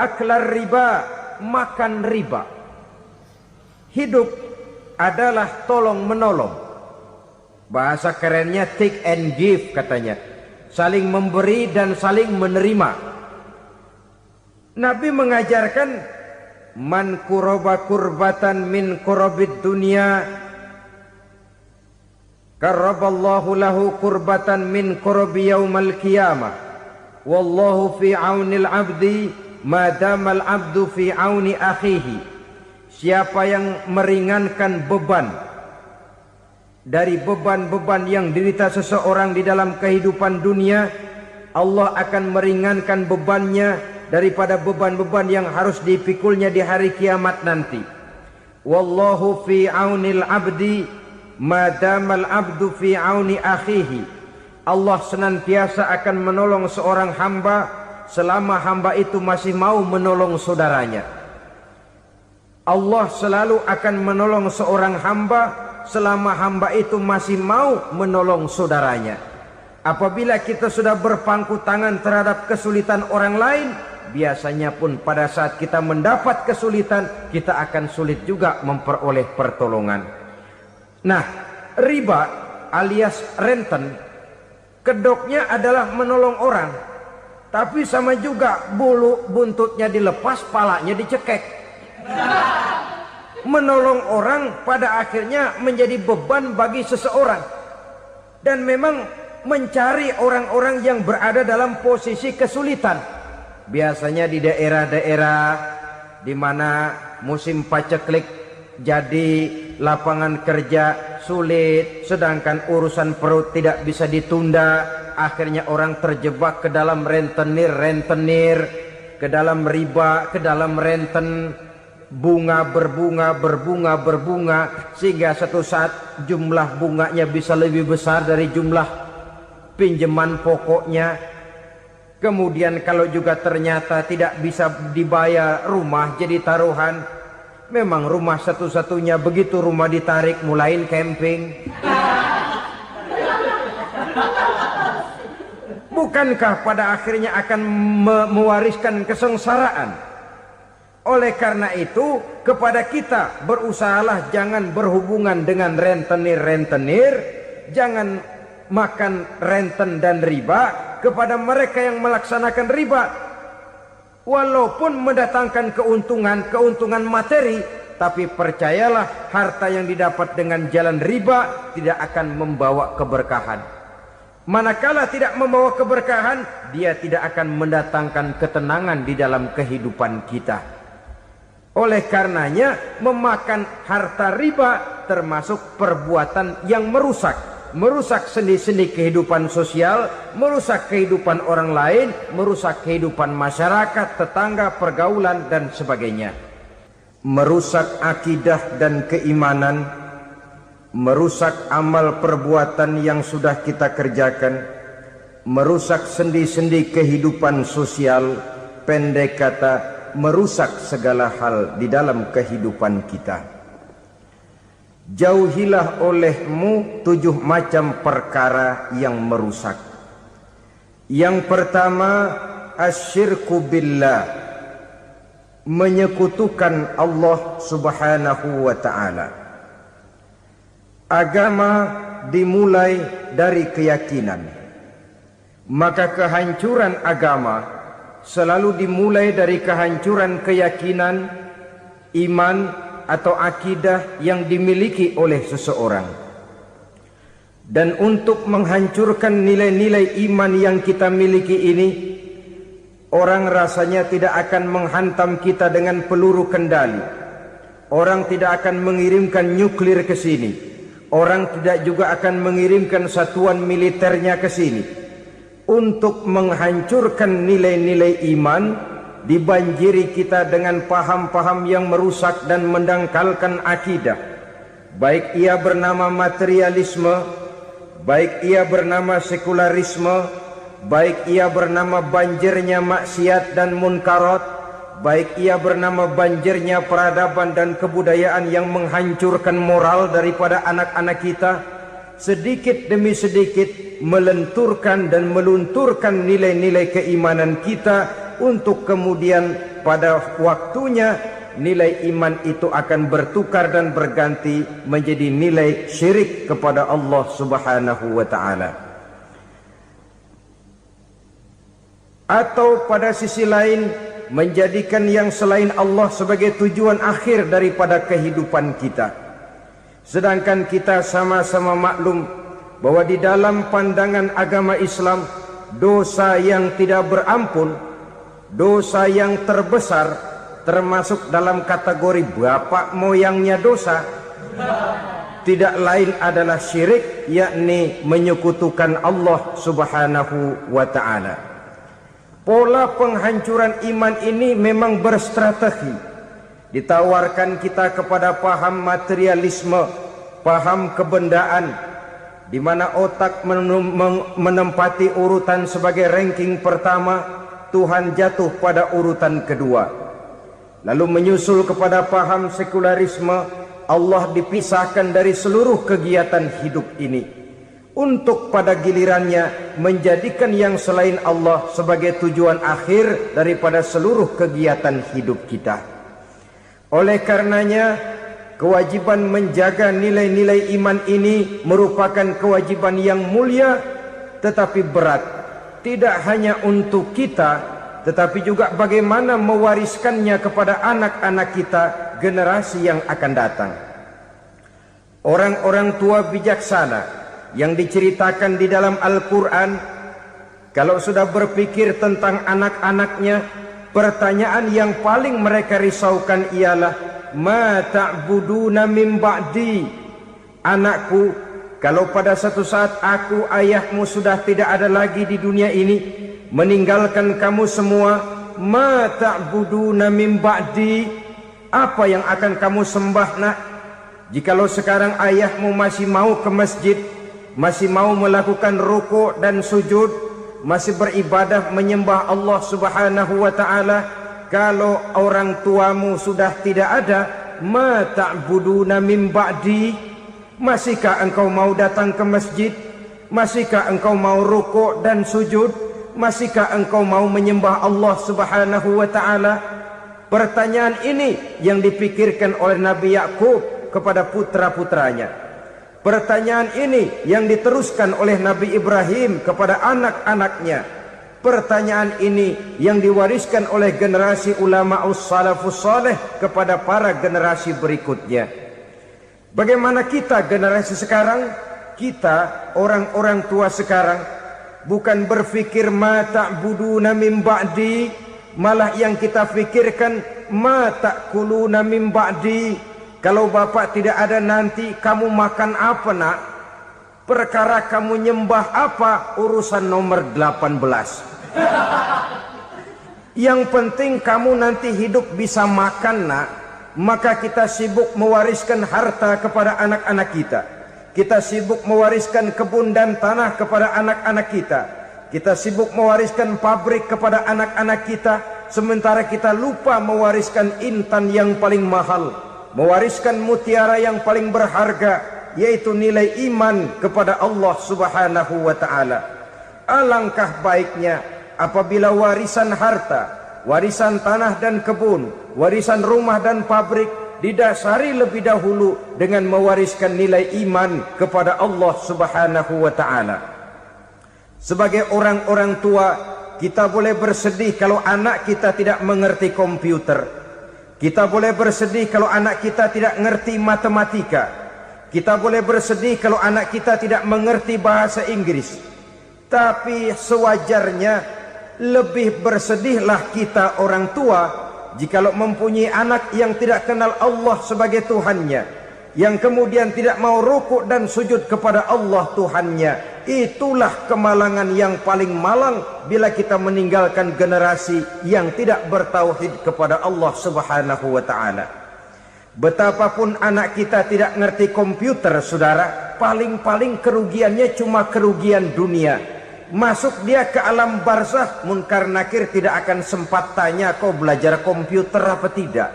aklar riba, makan riba. Hidup adalah tolong menolong. Bahasa kerennya take and give katanya. Saling memberi dan saling menerima. Nabi mengajarkan man kuraba kurbatan min kurabid dunya karaballahu lahu kurbatan min kurabi yaumal qiyamah. Wallahu fi aunil abdi madamal abdu fi auni akhihi. Siapa yang meringankan beban dari beban-beban yang derita seseorang di dalam kehidupan dunia, Allah akan meringankan bebannya daripada beban-beban yang harus dipikulnya di hari kiamat nanti. Wallahu fi aunil abdi madamal abdu fi auni akhihi. Allah senantiasa akan menolong seorang hamba selama hamba itu masih mau menolong saudaranya. Allah selalu akan menolong seorang hamba selama hamba itu masih mau menolong saudaranya. Apabila kita sudah berpangku tangan terhadap kesulitan orang lain, biasanya pun pada saat kita mendapat kesulitan, kita akan sulit juga memperoleh pertolongan. Nah, riba alias renten, kedoknya adalah menolong orang, tapi sama juga bulu buntutnya dilepas, palanya dicekek. Menolong orang pada akhirnya menjadi beban bagi seseorang. Dan memang mencari orang-orang yang berada dalam posisi kesulitan. Biasanya di daerah-daerah di mana musim paceklik jadi lapangan kerja sulit, sedangkan urusan perut tidak bisa ditunda, akhirnya orang terjebak ke dalam rentenir, ke dalam riba, ke dalam renten. Bunga berbunga sehingga satu saat jumlah bunganya bisa lebih besar dari jumlah pinjaman pokoknya. Kemudian kalau juga ternyata tidak bisa dibayar, rumah jadi taruhan. Memang rumah satu-satunya, begitu rumah ditarik mulain camping. Bukankah pada akhirnya akan mewariskan kesengsaraan? Oleh karena itu, kepada kita berusahalah jangan berhubungan dengan rentenir, jangan makan renten dan riba. Kepada mereka yang melaksanakan riba, walaupun mendatangkan keuntungan materi, tapi percayalah harta yang didapat dengan jalan riba tidak akan membawa keberkahan. Manakala tidak membawa keberkahan, dia tidak akan mendatangkan ketenangan di dalam kehidupan kita. Oleh karenanya memakan harta riba termasuk perbuatan yang merusak sendi-sendi kehidupan sosial, merusak kehidupan orang lain, merusak kehidupan masyarakat, tetangga, pergaulan dan sebagainya. Merusak akidah dan keimanan, merusak amal perbuatan yang sudah kita kerjakan, merusak sendi-sendi kehidupan sosial, pendek kata merusak segala hal di dalam kehidupan kita. Jauhilah olehmu 7 macam perkara yang merusak. Yang pertama, asyirku billah, menyekutukan Allah subhanahu wa ta'ala. Agama dimulai dari keyakinan, maka kehancuran agama selalu dimulai dari kehancuran keyakinan, iman atau akidah yang dimiliki oleh seseorang. Dan untuk menghancurkan nilai-nilai iman yang kita miliki ini, orang rasanya tidak akan menghantam kita dengan peluru kendali. Orang tidak akan mengirimkan nuklir ke sini. Orang tidak juga akan mengirimkan satuan militernya ke sini. Untuk menghancurkan nilai-nilai iman, dibanjiri kita dengan paham-paham yang merusak dan mendangkalkan akidah. Baik ia bernama materialisme, baik ia bernama sekularisme, baik ia bernama banjirnya maksiat dan munkarat, baik ia bernama banjirnya peradaban dan kebudayaan yang menghancurkan moral daripada anak-anak kita. Sedikit demi sedikit melenturkan dan melunturkan nilai-nilai keimanan kita untuk kemudian pada waktunya nilai iman itu akan bertukar dan berganti menjadi nilai syirik kepada Allah Subhanahu wa ta'ala. Atau pada sisi lain menjadikan yang selain Allah sebagai tujuan akhir daripada kehidupan kita. Sedangkan kita sama-sama maklum bahwa di dalam pandangan agama Islam, dosa yang tidak berampun, dosa yang terbesar, termasuk dalam kategori bapak moyangnya dosa, tidak lain adalah syirik, yakni menyekutukan Allah Subhanahu wa ta'ala. Pola penghancuran iman ini memang berstrategi. Ditawarkan kita kepada paham materialisme, paham kebendaan, di mana otak menempati urutan sebagai ranking pertama, Tuhan jatuh pada urutan kedua. Lalu menyusul kepada paham sekularisme, Allah dipisahkan dari seluruh kegiatan hidup ini, untuk pada gilirannya menjadikan yang selain Allah sebagai tujuan akhir daripada seluruh kegiatan hidup kita. Oleh karenanya, kewajiban menjaga nilai-nilai iman ini merupakan kewajiban yang mulia tetapi berat. Tidak hanya untuk kita, tetapi juga bagaimana mewariskannya kepada anak-anak kita, generasi yang akan datang. Orang-orang tua bijaksana yang diceritakan di dalam Al-Quran, kalau sudah berpikir tentang anak-anaknya, pertanyaan yang paling mereka risaukan ialah, ma ta'buduna min ba'di. Anakku, kalau pada satu saat aku, ayahmu sudah tidak ada lagi di dunia ini, meninggalkan kamu semua, ma ta'buduna min ba'di, apa yang akan kamu sembah nak? Jikalau sekarang ayahmu masih mau ke masjid, masih mau melakukan rukuk dan sujud, masih beribadah menyembah Allah Subhanahu wa ta'ala, kalau orang tuamu sudah tidak ada, ma ta'buduna min ba'di, masihkah engkau mau datang ke masjid? Masihkah engkau mau rukuk dan sujud? Masihkah engkau mau menyembah Allah Subhanahu wa ta'ala? Pertanyaan ini yang dipikirkan oleh Nabi Yakub kepada putra-putranya. Pertanyaan ini yang diteruskan oleh Nabi Ibrahim kepada anak-anaknya. Pertanyaan ini yang diwariskan oleh generasi ulama salafus saleh kepada para generasi berikutnya. Bagaimana kita generasi sekarang? Kita orang-orang tua sekarang bukan berfikir ma ta'buduna min ba'di, malah yang kita fikirkan ma ta'kuluna min ba'di. Kalau bapak tidak ada nanti kamu makan apa nak? Perkara kamu nyembah apa? Urusan nomor 18. Yang penting kamu nanti hidup bisa makan nak. Maka kita sibuk mewariskan harta kepada anak-anak kita. Kita sibuk mewariskan kebun dan tanah kepada anak-anak kita. Kita sibuk mewariskan pabrik kepada anak-anak kita. Sementara kita lupa mewariskan intan yang paling mahal, mewariskan mutiara yang paling berharga, yaitu nilai iman kepada Allah Subhanahu wa ta'ala. Alangkah baiknya apabila warisan harta, warisan tanah dan kebun, warisan rumah dan pabrik didasari lebih dahulu dengan mewariskan nilai iman kepada Allah Subhanahu wa ta'ala. Sebagai orang-orang tua, kita boleh bersedih kalau anak kita tidak mengerti komputer. Kita boleh bersedih kalau anak kita tidak mengerti matematika. Kita boleh bersedih kalau anak kita tidak mengerti bahasa Inggris. Tapi sewajarnya lebih bersedihlah kita orang tua jikalau mempunyai anak yang tidak kenal Allah sebagai Tuhannya, yang kemudian tidak mau rukuk dan sujud kepada Allah Tuhannya. Itulah kemalangan yang paling malang bila kita meninggalkan generasi yang tidak bertauhid kepada Allah Subhanahu wa ta'ala. Betapapun anak kita tidak ngerti komputer, saudara, paling-paling kerugiannya cuma kerugian dunia. Masuk dia ke alam barzakh, munkar nakir tidak akan sempat tanya kau belajar komputer apa tidak.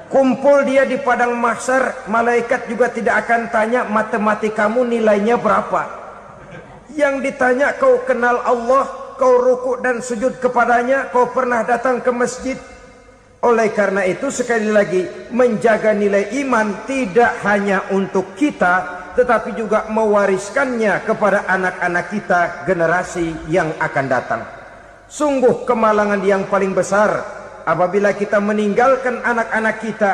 Kumpul dia di padang mahsyar, malaikat juga tidak akan tanya matematikamu nilainya berapa. Yang ditanya kau kenal Allah, kau rukuk dan sujud kepadanya, kau pernah datang ke masjid. Oleh karena itu sekali lagi, menjaga nilai iman tidak hanya untuk kita, tetapi juga mewariskannya kepada anak-anak kita, generasi yang akan datang. Sungguh kemalangan yang paling besar apabila kita meninggalkan anak-anak kita.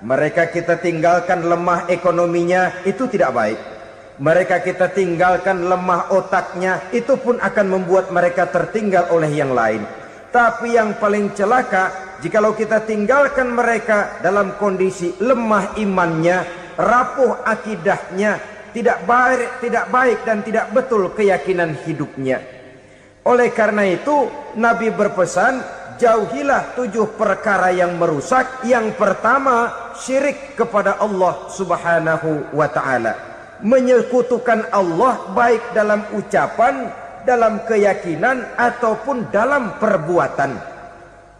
Mereka kita tinggalkan lemah ekonominya, itu tidak baik. Mereka kita tinggalkan lemah otaknya, itu pun akan membuat mereka tertinggal oleh yang lain. Tapi yang paling celaka, jikalau kita tinggalkan mereka dalam kondisi lemah imannya, rapuh akidahnya, tidak baik dan tidak betul keyakinan hidupnya. Oleh karena itu Nabi berpesan, jauhilah 7 perkara yang merusak. Yang pertama, syirik kepada Allah subhanahu wa ta'ala, menyekutukan Allah baik dalam ucapan, dalam keyakinan ataupun dalam perbuatan.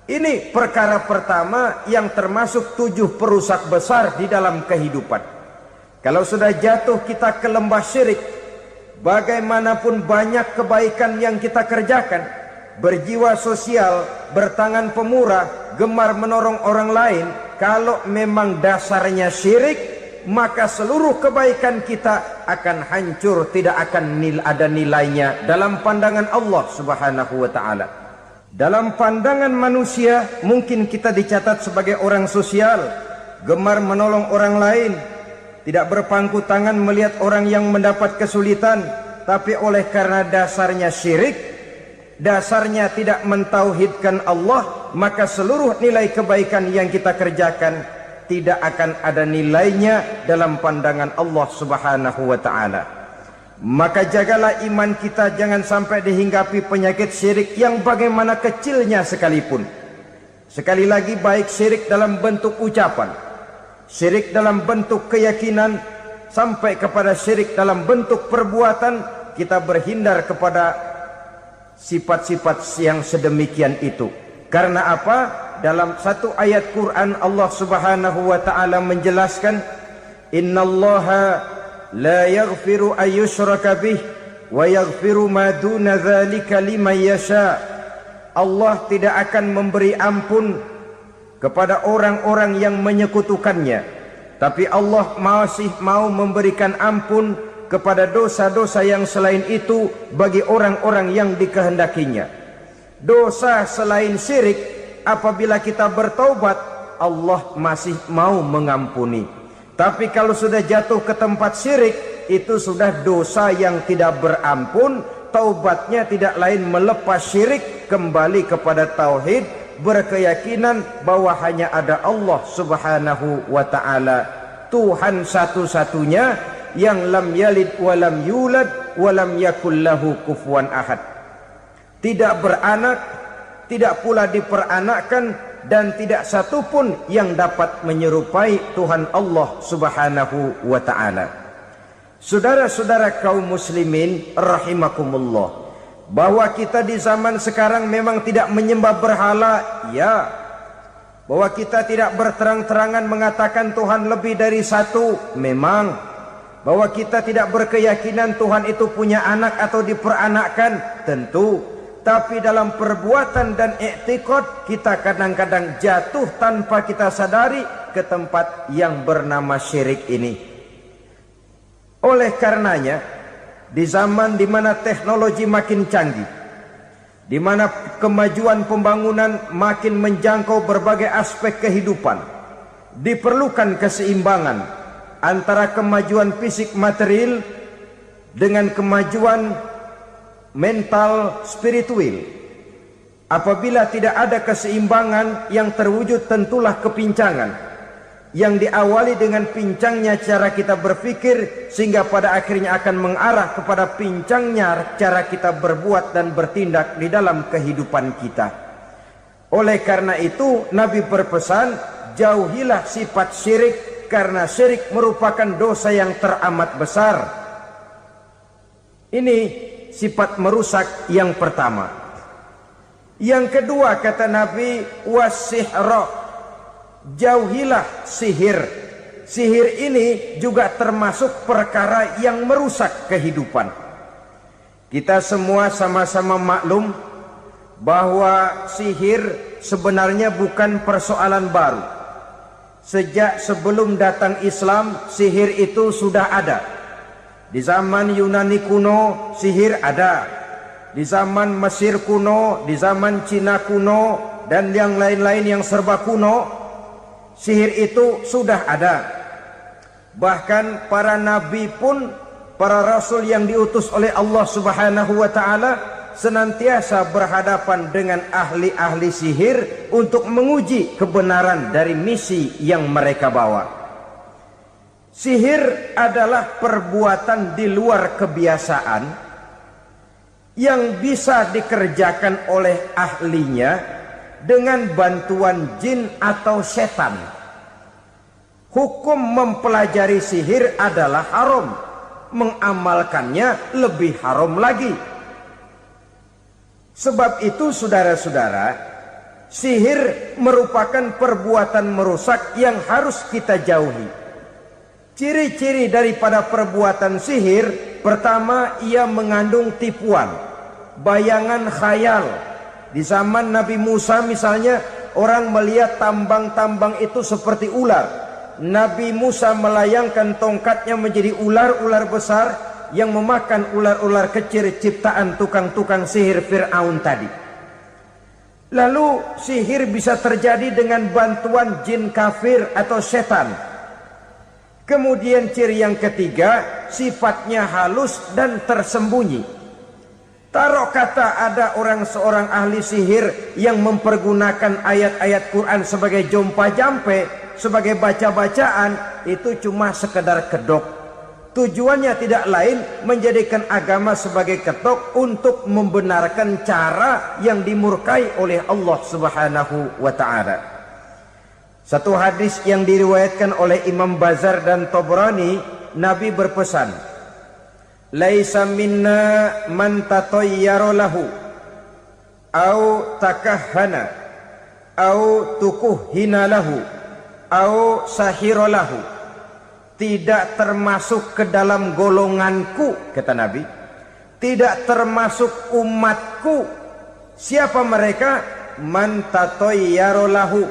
Ini perkara pertama yang termasuk 7 perusak besar di dalam kehidupan. Kalau sudah jatuh kita ke lembah syirik, bagaimanapun banyak kebaikan yang kita kerjakan, berjiwa sosial, bertangan pemurah, gemar menolong orang lain, kalau memang dasarnya syirik, maka seluruh kebaikan kita akan hancur, tidak akan ada nilainya dalam pandangan Allah subhanahu wa ta'ala. Dalam pandangan manusia mungkin kita dicatat sebagai orang sosial, gemar menolong orang lain, tidak berpangku tangan melihat orang yang mendapat kesulitan. Tapi oleh karena dasarnya syirik, dasarnya tidak mentauhidkan Allah, maka seluruh nilai kebaikan yang kita kerjakan tidak akan ada nilainya dalam pandangan Allah subhanahu wa ta'ala. Maka jagalah iman kita, jangan sampai dihinggapi penyakit syirik yang bagaimana kecilnya sekalipun. Sekali lagi, baik syirik dalam bentuk ucapan, syirik dalam bentuk keyakinan, sampai kepada syirik dalam bentuk perbuatan, kita berhindar kepada sifat-sifat yang sedemikian itu. Karena apa? Dalam satu ayat Quran Allah subhanahu wa ta'ala menjelaskan, innallaha la yaghfiru ayyushraka bih wa yaghfiru ma duna dzalika liman yasha. Allah tidak akan memberi ampun kepada orang-orang yang menyekutukannya, tapi Allah masih mau memberikan ampun kepada dosa-dosa yang selain itu bagi orang-orang yang dikehendakinya. Dosa selain syirik, apabila kita bertaubat, Allah masih mau mengampuni. Tapi kalau sudah jatuh ke tempat syirik, itu sudah dosa yang tidak berampun. Taubatnya tidak lain melepas syirik, kembali kepada tauhid, berkeyakinan bahwa hanya ada Allah subhanahu wa ta'ala, Tuhan satu-satunya, yang lam yalid walam yulad walam yakul lahu kufuwan ahad. Tidak beranak, tidak pula diperanakkan, dan tidak satupun yang dapat menyerupai Tuhan Allah subhanahu wa ta'ala. Saudara-saudara kaum muslimin rahimakumullah, bahwa kita di zaman sekarang memang tidak menyembah berhala, ya. Bahwa kita tidak berterang-terangan mengatakan Tuhan lebih dari satu, memang. Bahwa kita tidak berkeyakinan Tuhan itu punya anak atau diperanakkan, tentu. Tapi dalam perbuatan dan i'tiqad, kita kadang-kadang jatuh tanpa kita sadari ke tempat yang bernama syirik ini. Oleh karenanya, di zaman di mana teknologi makin canggih, di mana kemajuan pembangunan makin menjangkau berbagai aspek kehidupan, diperlukan keseimbangan antara kemajuan fisik material dengan kemajuan mental spiritual. Apabila tidak ada keseimbangan, yang terwujud tentulah kepincangan, yang diawali dengan pincangnya cara kita berpikir, sehingga pada akhirnya akan mengarah kepada pincangnya cara kita berbuat dan bertindak di dalam kehidupan kita. Oleh karena itu Nabi berpesan, jauhilah sifat syirik, karena syirik merupakan dosa yang teramat besar. Ini sifat merusak yang pertama. Yang kedua, kata Nabi, wasihra, jauhilah sihir. Sihir ini juga termasuk perkara yang merusak kehidupan. Kita semua sama-sama maklum bahwa sihir sebenarnya bukan persoalan baru. Sejak sebelum datang Islam, sihir itu sudah ada. Di zaman Yunani kuno, sihir ada. Di zaman Mesir kuno, di zaman Cina kuno, dan yang lain-lain yang serba kuno, sihir itu sudah ada. Bahkan para nabi pun, para rasul yang diutus oleh Allah Subhanahu wa ta'ala, senantiasa berhadapan dengan ahli-ahli sihir untuk menguji kebenaran dari misi yang mereka bawa. Sihir adalah perbuatan di luar kebiasaan yang bisa dikerjakan oleh ahlinya dengan bantuan jin atau setan. Hukum mempelajari sihir adalah haram, mengamalkannya lebih haram lagi. Sebab itu saudara-saudara, sihir merupakan perbuatan merusak yang harus kita jauhi. Ciri-ciri daripada perbuatan sihir, pertama, ia mengandung tipuan, bayangan khayal. Di zaman Nabi Musa misalnya, orang melihat tambang-tambang itu seperti ular. Nabi Musa melayangkan tongkatnya menjadi ular-ular besar yang memakan ular-ular kecil ciptaan tukang-tukang sihir Fir'aun tadi. Lalu sihir bisa terjadi dengan bantuan jin kafir atau setan. Kemudian ciri yang ketiga, sifatnya halus dan tersembunyi. Taruh kata ada seorang ahli sihir yang mempergunakan ayat-ayat Quran sebagai jompa-jampe, sebagai baca-bacaan, itu cuma sekedar kedok. Tujuannya tidak lain menjadikan agama sebagai ketok untuk membenarkan cara yang dimurkai oleh Allah Subhanahu wa ta'ala. Satu hadis yang diriwayatkan oleh Imam Bazar dan Tabrani, Nabi berpesan, "Laisa minna man tatayyara lahu au takahhana au tukuhhina lahu au sahira lahu." Tidak termasuk ke dalam golonganku, kata Nabi. Tidak termasuk umatku. Siapa mereka? Man tatayyara lahu,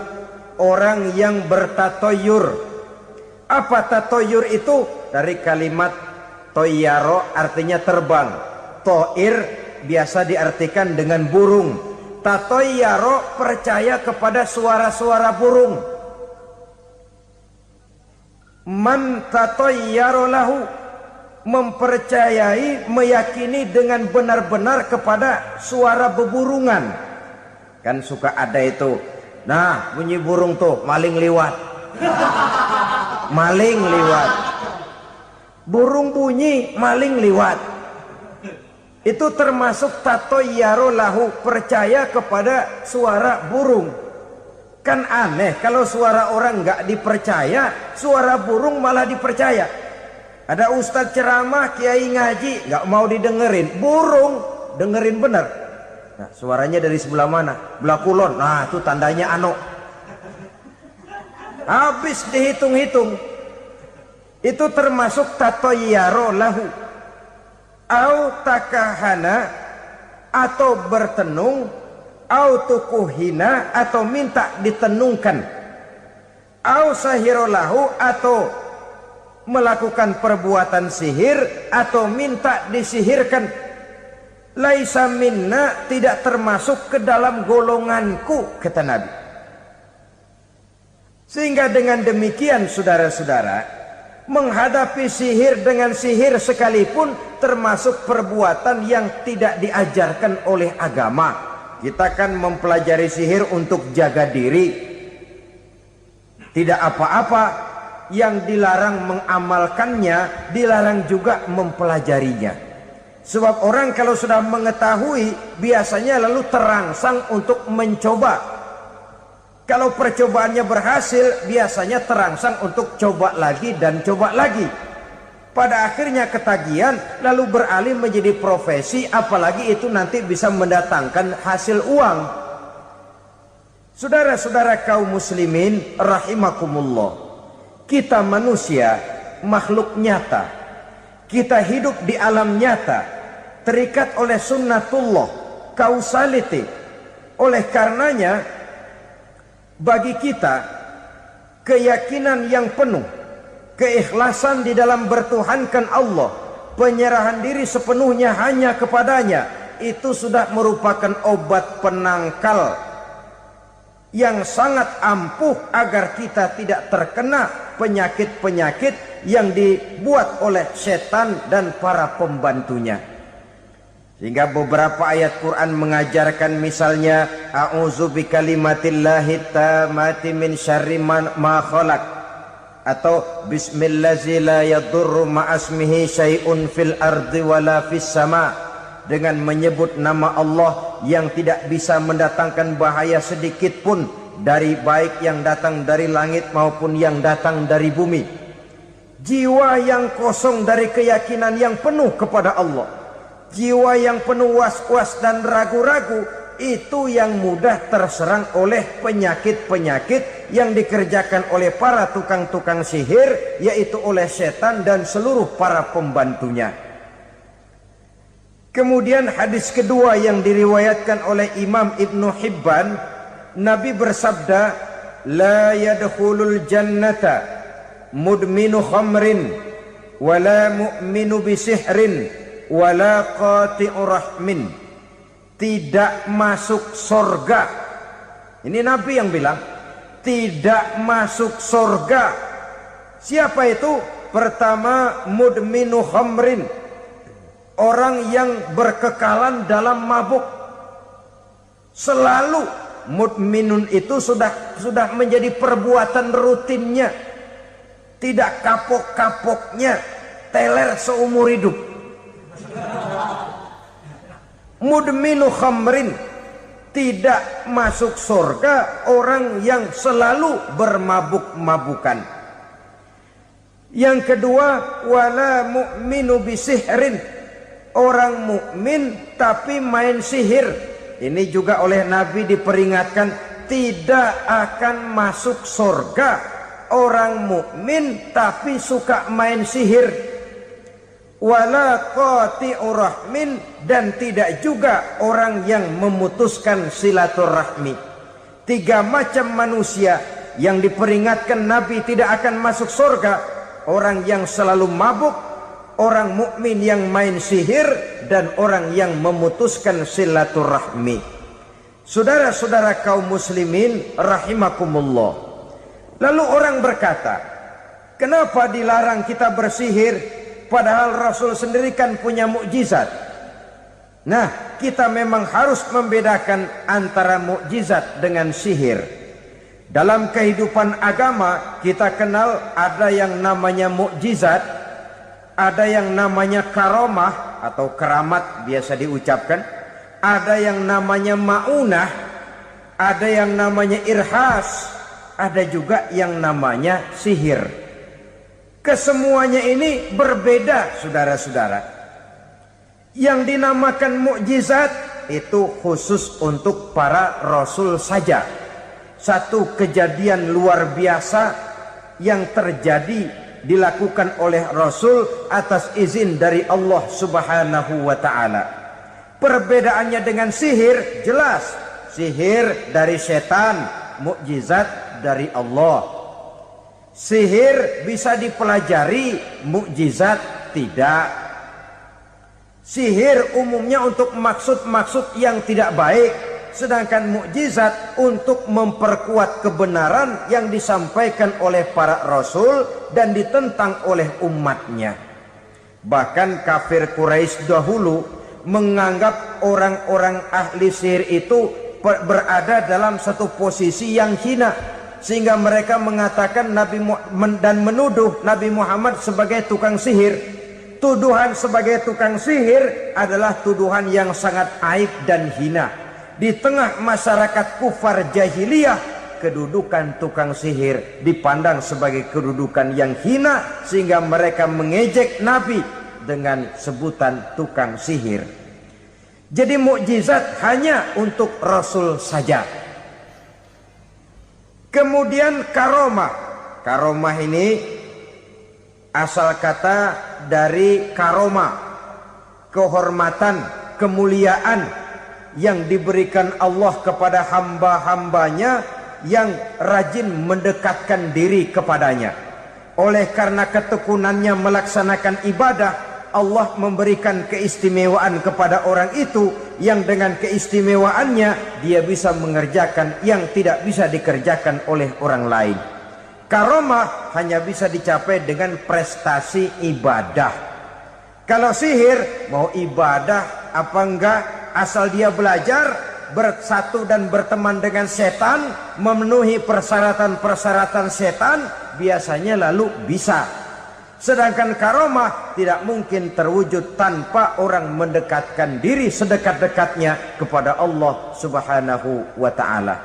orang yang bertatoyur. Apa tatoyur itu? Dari kalimat toyaro, artinya terbang. Toir biasa diartikan dengan burung. Tatoyaro percaya kepada suara-suara burung. Man tatayyara lahu, mempercayai, meyakini dengan benar-benar kepada suara beburungan. Kan suka ada itu, nah bunyi burung tuh, maling liwat. Maling liwat. Burung bunyi, maling liwat. Itu termasuk tatayyara lahu, percaya kepada suara burung. Kan aneh kalau suara orang nggak dipercaya, suara burung malah dipercaya. Ada ustadz ceramah, kiai ngaji, nggak mau didengerin, burung dengerin bener. Nah, suaranya dari sebelah mana? Belah kulon. Nah, itu tandanya ano. Habis dihitung-hitung. Itu termasuk tatayyara lahu. Au takahana, atau bertenung, au tukuhina, atau minta ditenungkan, au sahirolahu, atau melakukan perbuatan sihir atau minta disihirkan. Laisa minna, tidak termasuk ke dalam golonganku, kata Nabi. Sehingga dengan demikian saudara-saudara, menghadapi sihir dengan sihir sekalipun termasuk perbuatan yang tidak diajarkan oleh agama. Kita kan mempelajari sihir untuk jaga diri. Tidak apa-apa, yang dilarang mengamalkannya, dilarang juga mempelajarinya. Sebab orang kalau sudah mengetahui, biasanya lalu terangsang untuk mencoba. Kalau percobaannya berhasil, biasanya terangsang untuk coba lagi dan coba lagi. Pada akhirnya ketagihan, lalu beralih menjadi profesi, apalagi itu nanti bisa mendatangkan hasil uang. Saudara-saudara kaum muslimin rahimakumullah, kita manusia makhluk nyata, kita hidup di alam nyata, terikat oleh sunnatullah, causality. Oleh karenanya bagi kita keyakinan yang penuh, keikhlasan di dalam bertuhankan Allah, penyerahan diri sepenuhnya hanya kepadanya, itu sudah merupakan obat penangkal yang sangat ampuh agar kita tidak terkena penyakit-penyakit yang dibuat oleh setan dan para pembantunya. Sehingga beberapa ayat Quran mengajarkan, misalnya a'udzu bikalimatillahi tammati min syarri ma khalaq, atau bismillazi la yadurru ma'asmihi syai'un fil ardi wala fis sama, dengan menyebut nama Allah yang tidak bisa mendatangkan bahaya sedikit pun, dari baik yang datang dari langit maupun yang datang dari bumi. Jiwa yang kosong dari keyakinan yang penuh kepada Allah, jiwa yang penuh was-was dan ragu-ragu, itu yang mudah terserang oleh penyakit-penyakit yang dikerjakan oleh para tukang-tukang sihir, yaitu oleh setan dan seluruh para pembantunya. Kemudian hadis kedua yang diriwayatkan oleh Imam Ibnu Hibban, Nabi bersabda, la yadkhulul jannata mudminu khamrin wala mu'minu bisihrin wala qati'ur rahmin. Tidak masuk surga. Ini Nabi yang bilang, tidak masuk surga. Siapa itu? Pertama, mudminu khamrin, orang yang berkekalan dalam mabuk. Selalu mudminun itu sudah menjadi perbuatan rutinnya, tidak kapok-kapoknya, teler seumur hidup. Mudminu khamrin, tidak masuk surga orang yang selalu bermabuk-mabukan. Yang kedua, wala mu'minu bisihrin, orang mukmin tapi main sihir. Ini juga oleh Nabi diperingatkan, tidak akan masuk surga orang mukmin tapi suka main sihir. Wala qati'ur rahmin, dan tidak juga orang yang memutuskan silaturahmi. Tiga macam manusia yang diperingatkan Nabi tidak akan masuk surga: orang yang selalu mabuk, orang mukmin yang main sihir, dan orang yang memutuskan silaturahmi. Saudara-saudara kaum muslimin rahimakumullah. Lalu orang berkata, kenapa dilarang kita bersihir? Padahal Rasul sendiri kan punya mukjizat. Nah, kita memang harus membedakan antara mukjizat dengan sihir. Dalam kehidupan agama kita kenal ada yang namanya mukjizat, ada yang namanya karomah atau keramat biasa diucapkan, ada yang namanya maunah, ada yang namanya irhas, ada juga yang namanya sihir. Kesemuanya ini berbeda, saudara-saudara. Yang dinamakan mukjizat itu khusus untuk para rasul saja. Satu kejadian luar biasa yang terjadi dilakukan oleh rasul atas izin dari Allah Subhanahu wa taala. Perbedaannya dengan sihir jelas. Sihir dari setan, mukjizat dari Allah. Sihir bisa dipelajari, mukjizat tidak. Sihir umumnya untuk maksud-maksud yang tidak baik, sedangkan mukjizat untuk memperkuat kebenaran yang disampaikan oleh para rasul dan ditentang oleh umatnya. Bahkan kafir Quraisy dahulu menganggap orang-orang ahli sihir itu berada dalam satu posisi yang hina, sehingga mereka mengatakan dan menuduh Nabi Muhammad sebagai tukang sihir. Tuduhan sebagai tukang sihir adalah tuduhan yang sangat aib dan hina. Di tengah masyarakat kufar jahiliyah, kedudukan tukang sihir dipandang sebagai kedudukan yang hina, sehingga mereka mengejek Nabi dengan sebutan tukang sihir. Jadi mukjizat hanya untuk Rasul saja. Kemudian karomah. Karomah ini asal kata dari karoma. kehormatan, kemuliaan yang diberikan Allah kepada hamba-hambanya yang rajin mendekatkan diri kepadanya. Oleh karena ketekunannya melaksanakan ibadah, Allah memberikan keistimewaan kepada orang itu yang dengan keistimewaannya dia bisa mengerjakan yang tidak bisa dikerjakan oleh orang lain. Karomah hanya bisa dicapai dengan prestasi ibadah. Kalau sihir mau ibadah apa enggak, asal dia belajar, bersatu dan berteman dengan setan, memenuhi persyaratan-persyaratan setan, biasanya lalu bisa. Sedangkan karomah tidak mungkin terwujud tanpa orang mendekatkan diri sedekat-dekatnya kepada Allah Subhanahu wa ta'ala.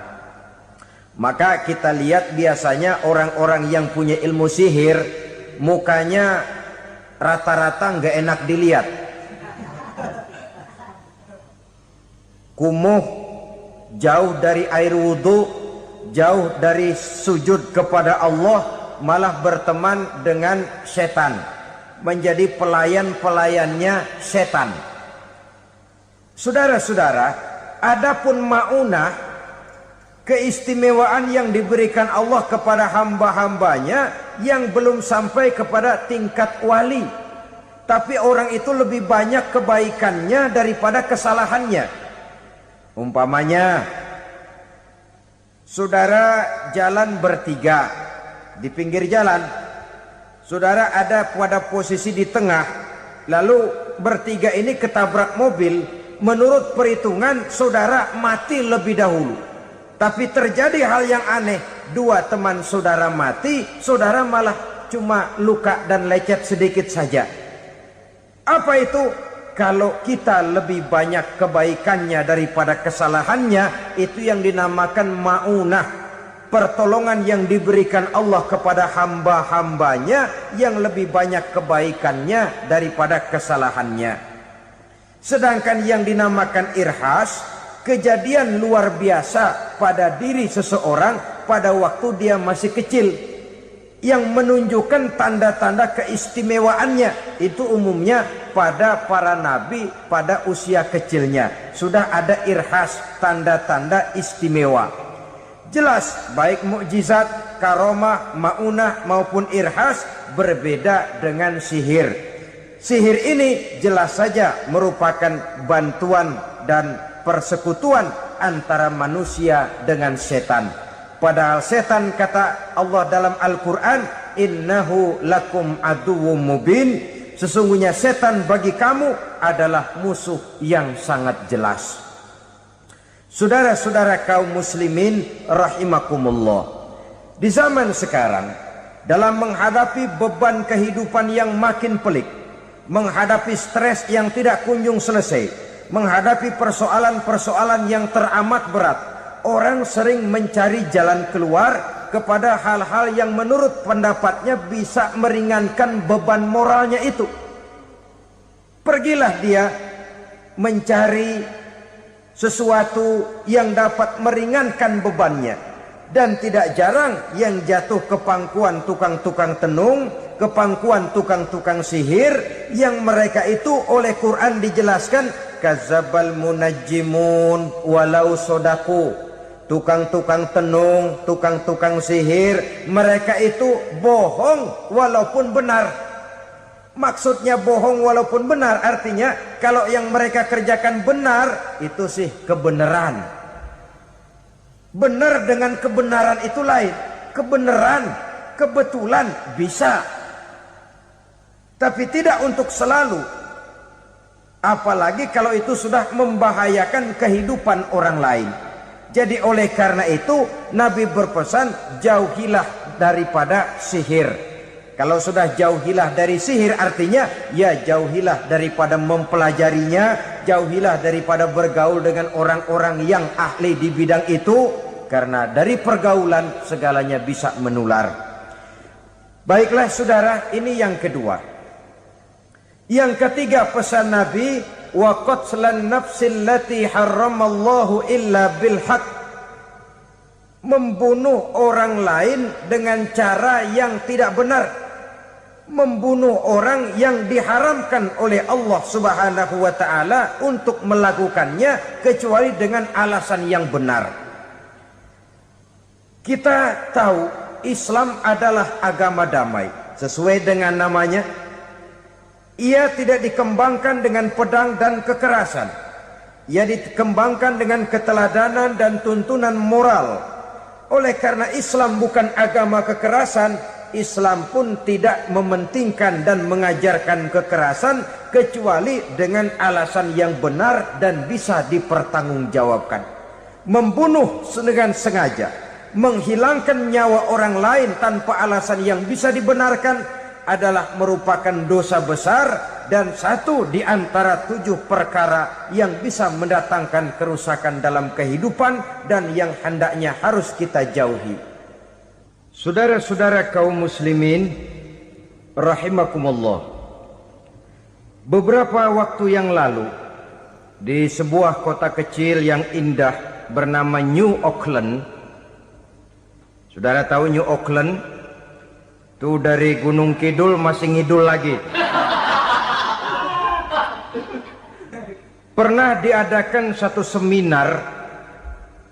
Maka kita lihat biasanya orang-orang yang punya ilmu sihir, mukanya rata-rata nggak enak dilihat. Kumuh, jauh dari air wudhu, jauh dari sujud kepada Allah, malah berteman dengan setan, menjadi pelayan-pelayannya setan. Saudara-saudara, adapun maunah, keistimewaan yang diberikan Allah kepada hamba-hambanya yang belum sampai kepada tingkat wali, tapi orang itu lebih banyak kebaikannya daripada kesalahannya. Umpamanya, saudara jalan bertiga, di pinggir jalan, saudara ada pada posisi di tengah, lalu bertiga ini ketabrak mobil. Menurut perhitungan saudara mati lebih dahulu, tapi terjadi hal yang aneh, dua teman saudara mati, saudara malah cuma luka dan lecet sedikit saja. Apa itu? Kalau kita lebih banyak kebaikannya daripada kesalahannya, itu yang dinamakan maunah, pertolongan yang diberikan Allah kepada hamba-hambanya yang lebih banyak kebaikannya daripada kesalahannya. Sedangkan yang dinamakan irhas, kejadian luar biasa pada diri seseorang pada waktu dia masih kecil, yang menunjukkan tanda-tanda keistimewaannya. Itu umumnya pada para nabi pada usia kecilnya sudah ada irhas, tanda-tanda istimewa. Jelas baik mukjizat, karomah, maunah maupun irhas berbeda dengan sihir. Sihir ini jelas saja merupakan bantuan dan persekutuan antara manusia dengan setan. Padahal setan, kata Allah dalam Al-Quran, innahu lakum aduwwum mubin, sesungguhnya setan bagi kamu adalah musuh yang sangat jelas. Saudara-saudara kaum muslimin rahimakumullah, di zaman sekarang dalam menghadapi beban kehidupan yang makin pelik, menghadapi stres yang tidak kunjung selesai, menghadapi persoalan-persoalan yang teramat berat, orang sering mencari jalan keluar kepada hal-hal yang menurut pendapatnya bisa meringankan beban moralnya itu. Pergilah dia mencari sesuatu yang dapat meringankan bebannya. Dan tidak jarang yang jatuh ke pangkuan tukang-tukang tenung, ke pangkuan tukang-tukang sihir, yang mereka itu oleh Quran dijelaskan kazabal munajjimun walau sodaku. Tukang-tukang tenung, tukang-tukang sihir, mereka itu bohong walaupun benar. Maksudnya bohong walaupun benar, artinya kalau yang mereka kerjakan benar, itu sih kebenaran. Benar dengan kebenaran itu lain. Kebenaran, kebetulan bisa, tapi tidak untuk selalu. Apalagi kalau itu sudah membahayakan kehidupan orang lain. Jadi oleh karena itu Nabi berpesan, jauhilah daripada sihir. Kalau sudah jauhilah dari sihir, artinya ya jauhilah daripada mempelajarinya, jauhilah daripada bergaul dengan orang-orang yang ahli di bidang itu, karena dari pergaulan segalanya bisa menular. Baiklah saudara, ini yang kedua. Yang ketiga pesan Nabi, wa qatlan nafsil lati harramallahu illa bil haq, membunuh orang lain dengan cara yang tidak benar. membunuh orang yang diharamkan oleh Allah Subhanahu wa taala untuk melakukannya kecuali dengan alasan yang benar. Kita tahu Islam adalah agama damai. Sesuai dengan namanya, ia tidak dikembangkan dengan pedang dan kekerasan. Ia dikembangkan dengan keteladanan dan tuntunan moral. Oleh karena Islam bukan agama kekerasan, Islam pun tidak mementingkan dan mengajarkan kekerasan kecuali dengan alasan yang benar dan bisa dipertanggungjawabkan. Membunuh dengan sengaja, menghilangkan nyawa orang lain tanpa alasan yang bisa dibenarkan adalah merupakan dosa besar dan satu di antara 7 perkara yang bisa mendatangkan kerusakan dalam kehidupan dan yang hendaknya harus kita jauhi. Saudara-saudara kaum muslimin rahimakumullah, beberapa waktu yang lalu di sebuah kota kecil yang indah bernama New Auckland. Saudara tahu New Auckland? Itu dari Gunung Kidul masih ngidul lagi. Pernah diadakan satu seminar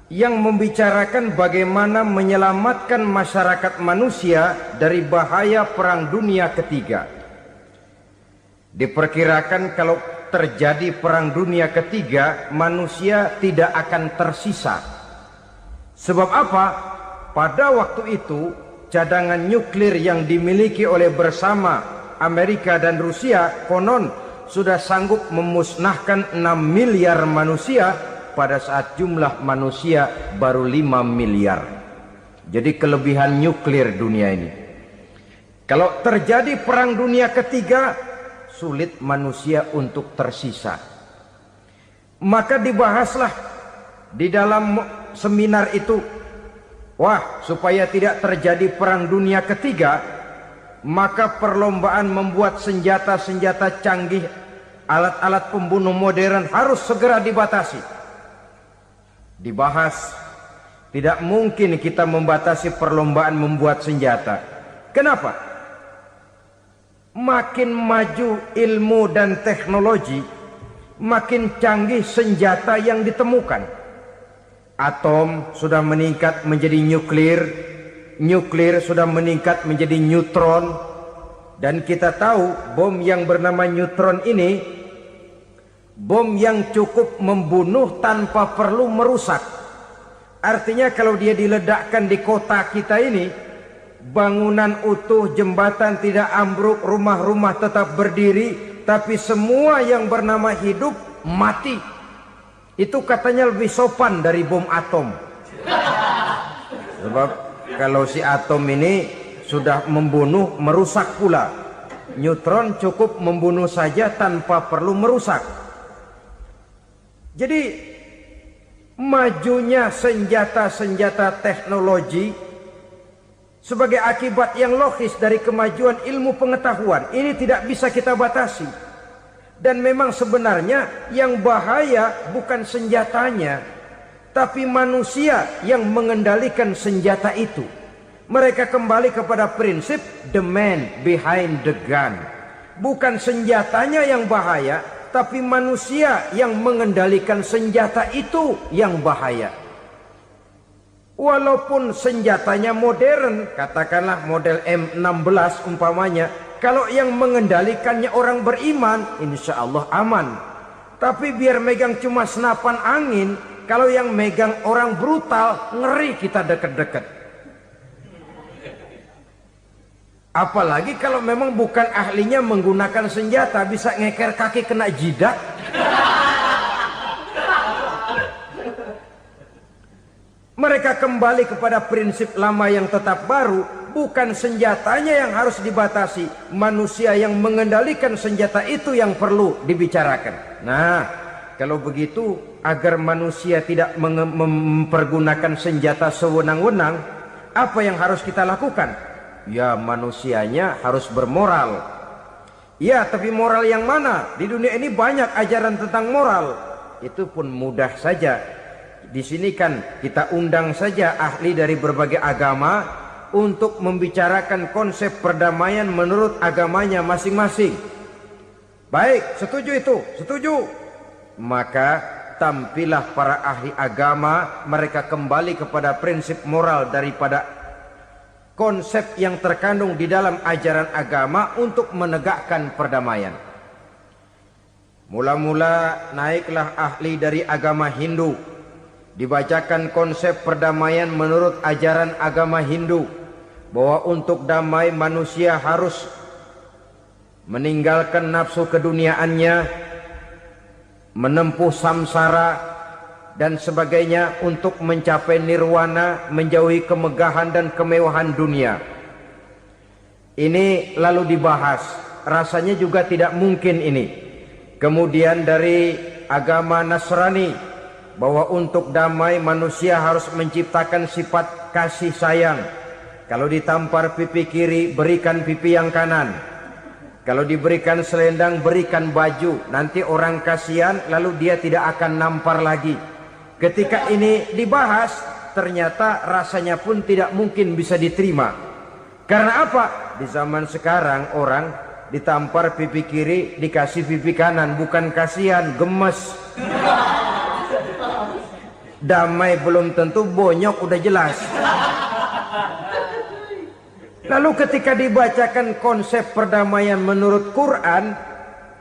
yang membicarakan bagaimana menyelamatkan masyarakat manusia dari bahaya Perang Dunia Ketiga. Diperkirakan kalau terjadi Perang Dunia Ketiga, manusia tidak akan tersisa. Sebab apa? Pada waktu itu cadangan nuklir yang dimiliki oleh bersama Amerika dan Rusia konon sudah sanggup memusnahkan 6 miliar manusia pada saat jumlah manusia baru 5 miliar. Jadi kelebihan nuklir dunia ini. Kalau terjadi Perang Dunia Ketiga, sulit manusia untuk tersisa. Maka dibahaslah di dalam seminar itu, wah, supaya tidak terjadi Perang Dunia Ketiga, maka perlombaan membuat senjata-senjata canggih, alat-alat pembunuh modern harus segera dibatasi. Dibahas, tidak mungkin kita membatasi perlombaan membuat senjata. Kenapa? Makin maju ilmu dan teknologi, makin canggih senjata yang ditemukan. Atom sudah meningkat menjadi nuklir, nuklir sudah meningkat menjadi neutron, dan kita tahu bom yang bernama neutron ini bom yang cukup membunuh tanpa perlu merusak. Artinya kalau dia diledakkan di kota kita ini, bangunan utuh, jembatan tidak ambruk, rumah-rumah tetap berdiri, tapi semua yang bernama hidup mati. Itu katanya lebih sopan dari bom atom. Sebab kalau si atom ini sudah membunuh, merusak pula. Neutron cukup membunuh saja tanpa perlu merusak. Jadi majunya senjata-senjata teknologi sebagai akibat yang logis dari kemajuan ilmu pengetahuan ini tidak bisa kita batasi. Dan memang sebenarnya yang bahaya bukan senjatanya, tapi manusia yang mengendalikan senjata itu. Mereka kembali kepada prinsip the man behind the gun. Bukan senjatanya yang bahaya, tapi manusia yang mengendalikan senjata itu yang bahaya. Walaupun senjatanya modern, katakanlah model M16 umpamanya, kalau yang mengendalikannya orang beriman, insya Allah aman. Tapi biar megang cuma senapan angin, kalau yang megang orang brutal, ngeri kita deket-deket. Apalagi kalau memang bukan ahlinya menggunakan senjata, bisa ngeker kaki kena jidat. Mereka kembali kepada prinsip lama yang tetap baru. Bukan senjatanya yang harus dibatasi, manusia yang mengendalikan senjata itu yang perlu dibicarakan. Nah, kalau begitu, agar manusia tidak mempergunakan senjata sewenang-wenang, apa yang harus kita lakukan? Ya, manusianya harus bermoral. Ya, tapi moral yang mana? Di dunia ini banyak ajaran tentang moral. Itu pun mudah saja. Di sini kan kita undang saja ahli dari berbagai agama, untuk membicarakan konsep perdamaian menurut agamanya masing-masing. Baik, setuju itu, setuju. Maka tampillah para ahli agama, mereka kembali kepada prinsip moral daripada konsep yang terkandung di dalam ajaran agama untuk menegakkan perdamaian. Mula-mula naiklah ahli dari agama Hindu, dibacakan konsep perdamaian menurut ajaran agama Hindu, bahwa untuk damai manusia harus meninggalkan nafsu keduniaannya, menempuh samsara dan sebagainya untuk mencapai nirwana, menjauhi kemegahan dan kemewahan dunia. Ini lalu dibahas, rasanya juga tidak mungkin ini. Kemudian dari agama Nasrani, bahwa untuk damai manusia harus menciptakan sifat kasih sayang. Kalau ditampar pipi kiri, berikan pipi yang kanan. Kalau diberikan selendang, berikan baju. Nanti orang kasihan, lalu dia tidak akan nampar lagi. Ketika ini dibahas, ternyata rasanya pun tidak mungkin bisa diterima. Karena apa? Di zaman sekarang orang ditampar pipi kiri, dikasih pipi kanan. Bukan kasihan, gemes. Damai belum tentu, bonyok udah jelas. Lalu ketika dibacakan konsep perdamaian menurut Quran,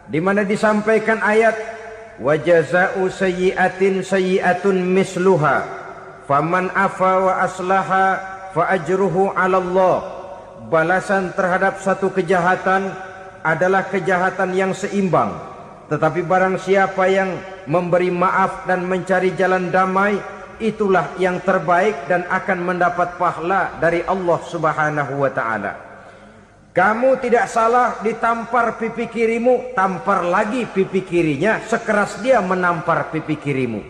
di mana disampaikan ayat wa jazaa'u sayyi'atin sayyi'atun misluha faman afa wa aslaha fa ajruhu 'ala Allah. Balasan terhadap satu kejahatan adalah kejahatan yang seimbang, tetapi barang siapa yang memberi maaf dan mencari jalan damai, itulah yang terbaik dan akan mendapat pahala dari Allah Subhanahu wa ta'ala. Kamu tidak salah ditampar pipi kirimu, tampar lagi pipi kirinya sekeras dia menampar pipi kirimu.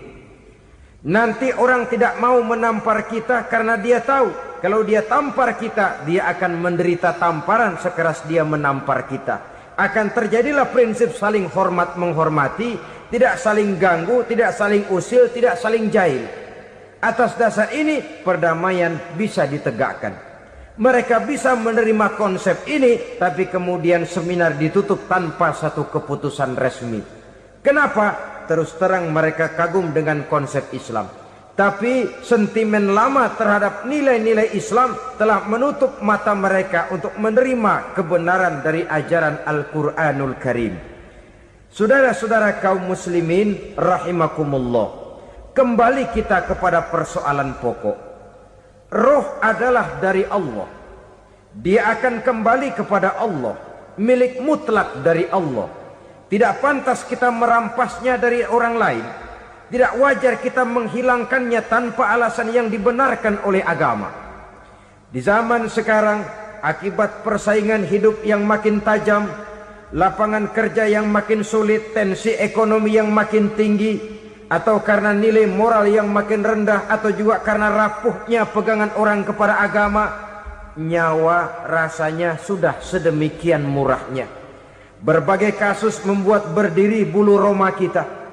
Nanti orang tidak mau menampar kita karena dia tahu kalau dia tampar kita, dia akan menderita tamparan sekeras dia menampar kita. Akan terjadilah prinsip saling hormat menghormati, tidak saling ganggu, tidak saling usil, tidak saling jahil. Atas dasar ini perdamaian bisa ditegakkan. Mereka bisa menerima konsep ini, tapi kemudian seminar ditutup tanpa satu keputusan resmi. Kenapa? Terus terang mereka kagum dengan konsep Islam, tapi sentimen lama terhadap nilai-nilai Islam telah menutup mata mereka untuk menerima kebenaran dari ajaran Al-Quranul Karim. Saudara-saudara kaum muslimin rahimakumullah, kembali kita kepada persoalan pokok. Roh adalah dari Allah. Dia akan kembali kepada Allah, milik mutlak dari Allah. Tidak pantas kita merampasnya dari orang lain. Tidak wajar kita menghilangkannya tanpa alasan yang dibenarkan oleh agama. Di zaman sekarang, akibat persaingan hidup yang makin tajam, lapangan kerja yang makin sulit, tensi ekonomi yang makin tinggi, atau karena nilai moral yang makin rendah, atau juga karena rapuhnya pegangan orang kepada agama, nyawa rasanya sudah sedemikian murahnya. Berbagai kasus membuat berdiri bulu roma kita.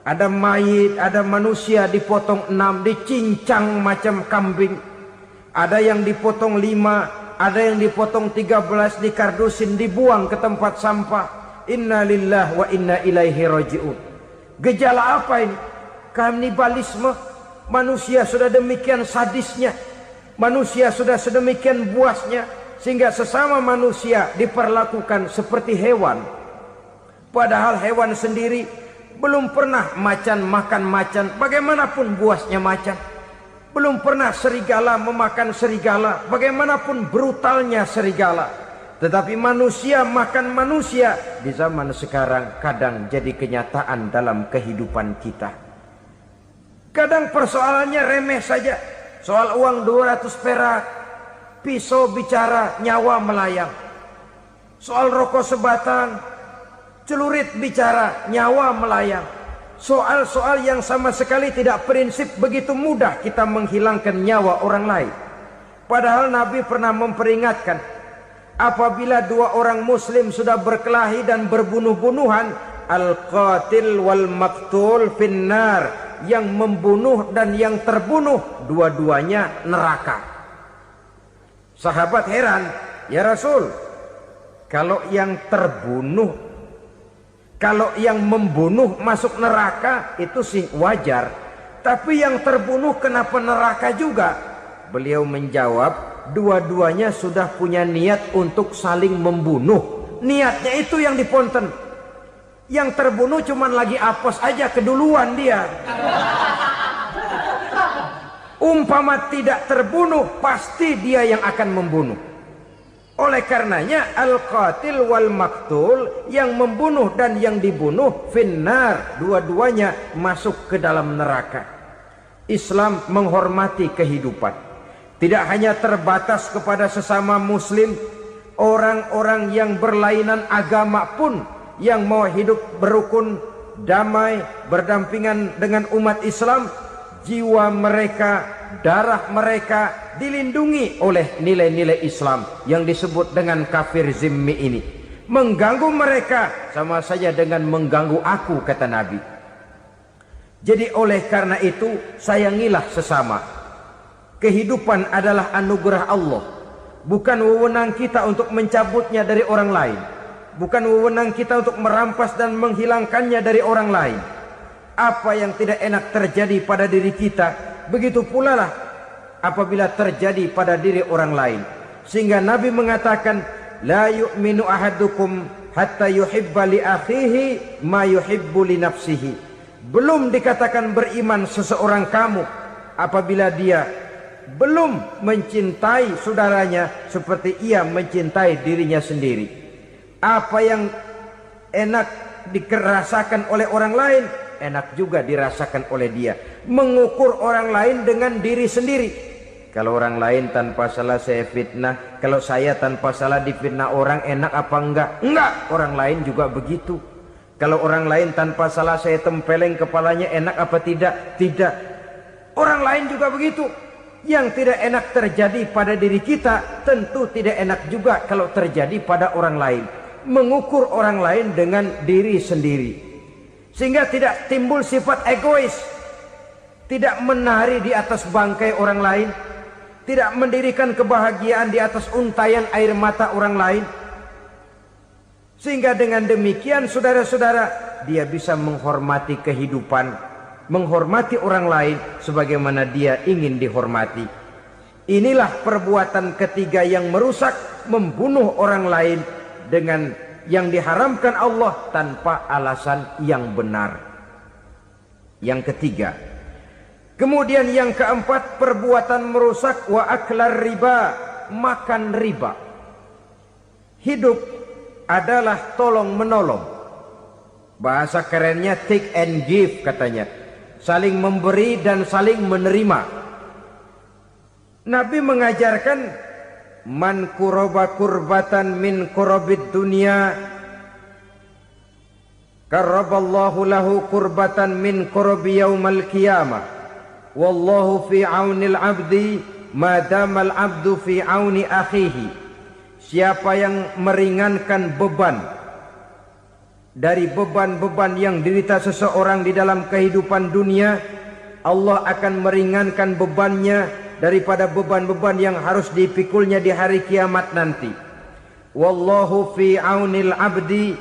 Ada mayit, ada manusia dipotong 6, dicincang macam kambing. Ada yang dipotong 5, ada yang dipotong 13, dikardusin, dibuang ke tempat sampah. Inna lillahi wa inna ilaihi raji'un. Gejala apa ini? Kanibalisme. Manusia sudah demikian sadisnya, manusia sudah sedemikian buasnya, sehingga sesama manusia diperlakukan seperti hewan. Padahal hewan sendiri belum pernah macan makan macan, bagaimanapun buasnya macan. Belum pernah serigala memakan serigala, bagaimanapun brutalnya serigala. Tetapi manusia makan manusia di zaman sekarang kadang jadi kenyataan dalam kehidupan kita. Kadang persoalannya remeh saja. Soal uang 200 perak, pisau bicara, nyawa melayang. Soal rokok sebatang, celurit bicara, nyawa melayang. Soal-soal yang sama sekali tidak prinsip, begitu mudah kita menghilangkan nyawa orang lain. Padahal Nabi pernah memperingatkan, apabila dua orang muslim sudah berkelahi dan berbunuh-bunuhan, al-qatil wal maktul finnar, yang membunuh dan yang terbunuh dua-duanya neraka. Sahabat heran, ya Rasul, kalau yang terbunuh, kalau yang membunuh masuk neraka itu sih wajar, tapi yang terbunuh kenapa neraka juga? Beliau menjawab, dua-duanya sudah punya niat untuk saling membunuh. Niatnya itu yang diponten. Yang terbunuh cuman lagi apes aja, keduluan dia. Umpama tidak terbunuh, pasti dia yang akan membunuh. Oleh karenanya al-qatil wal maktul, yang membunuh dan yang dibunuh finnar, dua-duanya masuk ke dalam neraka. Islam menghormati kehidupan, tidak hanya terbatas kepada sesama muslim, orang-orang yang berlainan agama pun yang mau hidup berukun, damai, berdampingan dengan umat Islam, jiwa mereka, darah mereka dilindungi oleh nilai-nilai Islam yang disebut dengan kafir zimmi ini. Mengganggu mereka sama saja dengan mengganggu aku, kata Nabi. Jadi oleh karena itu sayangilah sesama. Kehidupan adalah anugerah Allah, bukan wewenang kita untuk mencabutnya dari orang lain, bukan wewenang kita untuk merampas dan menghilangkannya dari orang lain. Apa yang tidak enak terjadi pada diri kita, begitu pula lah apabila terjadi pada diri orang lain. Sehingga Nabi mengatakan, la yu'minu ahadukum hatta yuhibba li akhihi ma yuhibbu li nafsihi. Belum dikatakan beriman seseorang kamu apabila dia belum mencintai saudaranya seperti ia mencintai dirinya sendiri. Apa yang enak dirasakan oleh orang lain, enak juga dirasakan oleh dia. Mengukur orang lain dengan diri sendiri. Kalau orang lain tanpa salah saya fitnah, kalau saya tanpa salah difitnah orang, enak apa enggak? Enggak, orang lain juga begitu. Kalau orang lain tanpa salah saya tempeleng kepalanya, enak apa tidak? Tidak. Orang lain juga begitu. Yang tidak enak terjadi pada diri kita, tentu tidak enak juga kalau terjadi pada orang lain. Mengukur orang lain dengan diri sendiri, sehingga tidak timbul sifat egois, tidak menari di atas bangkai orang lain, tidak mendirikan kebahagiaan di atas untayan air mata orang lain. Sehingga dengan demikian saudara-saudara, dia bisa menghormati kehidupan, menghormati orang lain sebagaimana dia ingin dihormati. Inilah perbuatan ketiga yang merusak, membunuh orang lain dengan yang diharamkan Allah tanpa alasan yang benar. Yang ketiga. Kemudian yang keempat, perbuatan merusak wa aklar riba, makan riba. Hidup adalah tolong menolong. Bahasa kerennya take and give katanya. Saling memberi dan saling menerima. Nabi mengajarkan, man kuraba kurbatan min kurabid dunia karaballahu lahu kurbatan min kurabi yaumal qiyamah. Wallahu fi aunil abdi madamal abdu fi auni akhihi. Siapa yang meringankan beban dari beban-beban yang dirita seseorang di dalam kehidupan dunia, Allah akan meringankan bebannya daripada beban-beban yang harus dipikulnya di hari kiamat nanti. Wallahu fi aunil abdi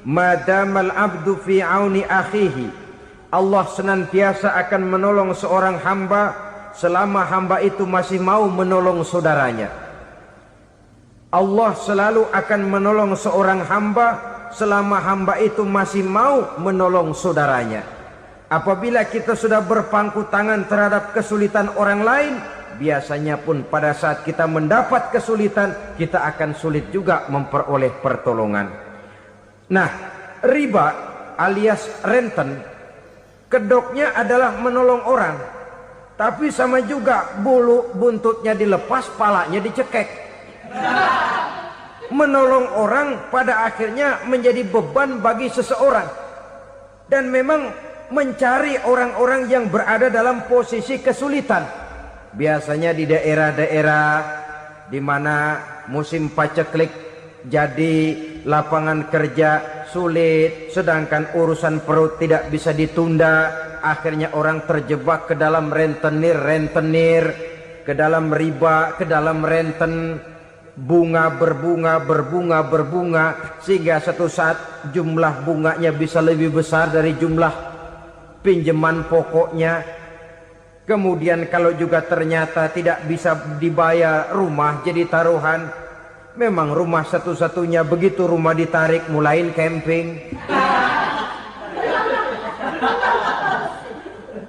madamal abdu fi auni akhihi. Allah senantiasa akan menolong seorang hamba selama hamba itu masih mau menolong saudaranya. Allah selalu akan menolong seorang hamba selama hamba itu masih mau menolong saudaranya. Apabila kita sudah berpangku tangan terhadap kesulitan orang lain, biasanya pun pada saat kita mendapat kesulitan, kita akan sulit juga memperoleh pertolongan. Nah, riba alias renten, kedoknya adalah menolong orang, tapi sama juga bulu buntutnya dilepas, palanya dicekek. Menolong orang pada akhirnya menjadi beban bagi seseorang. Dan memang mencari orang-orang yang berada dalam posisi kesulitan. Biasanya di daerah-daerah di mana musim paceklik, jadi lapangan kerja sulit, sedangkan urusan perut tidak bisa ditunda. Akhirnya orang terjebak ke dalam rentenir. ke dalam riba, ke dalam renten, bunga berbunga, sehingga satu saat jumlah bunganya bisa lebih besar dari jumlah pinjaman pokoknya. Kemudian kalau juga ternyata tidak bisa dibayar, rumah jadi taruhan. Memang rumah satu-satunya, begitu rumah ditarik mulain camping.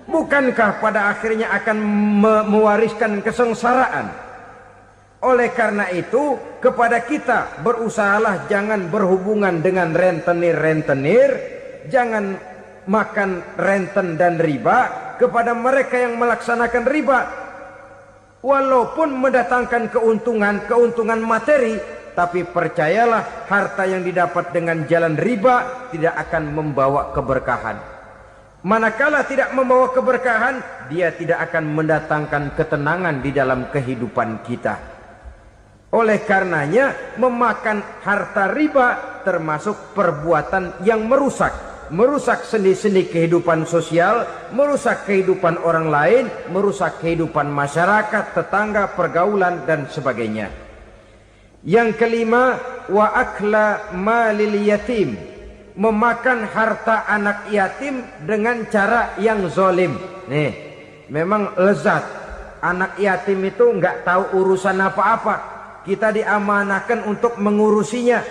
Bukankah pada akhirnya akan mewariskan kesengsaraan? Oleh karena itu, kepada kita berusahalah jangan berhubungan dengan rentenir, jangan makan renten dan riba. Kepada mereka yang melaksanakan riba, walaupun mendatangkan keuntungan materi, tapi percayalah, harta yang didapat dengan jalan riba tidak akan membawa keberkahan. Manakala tidak membawa keberkahan, dia tidak akan mendatangkan ketenangan di dalam kehidupan kita. Oleh karenanya, memakan harta riba termasuk perbuatan yang merusak sendi-sendi kehidupan sosial, merusak kehidupan orang lain, merusak kehidupan masyarakat, tetangga, pergaulan, dan sebagainya. Yang kelima, wa akla malil yatim, memakan harta anak yatim dengan cara yang zolim. Nih, memang lezat. Anak yatim itu nggak tahu urusan apa-apa. Kita diamanahkan untuk mengurusinya.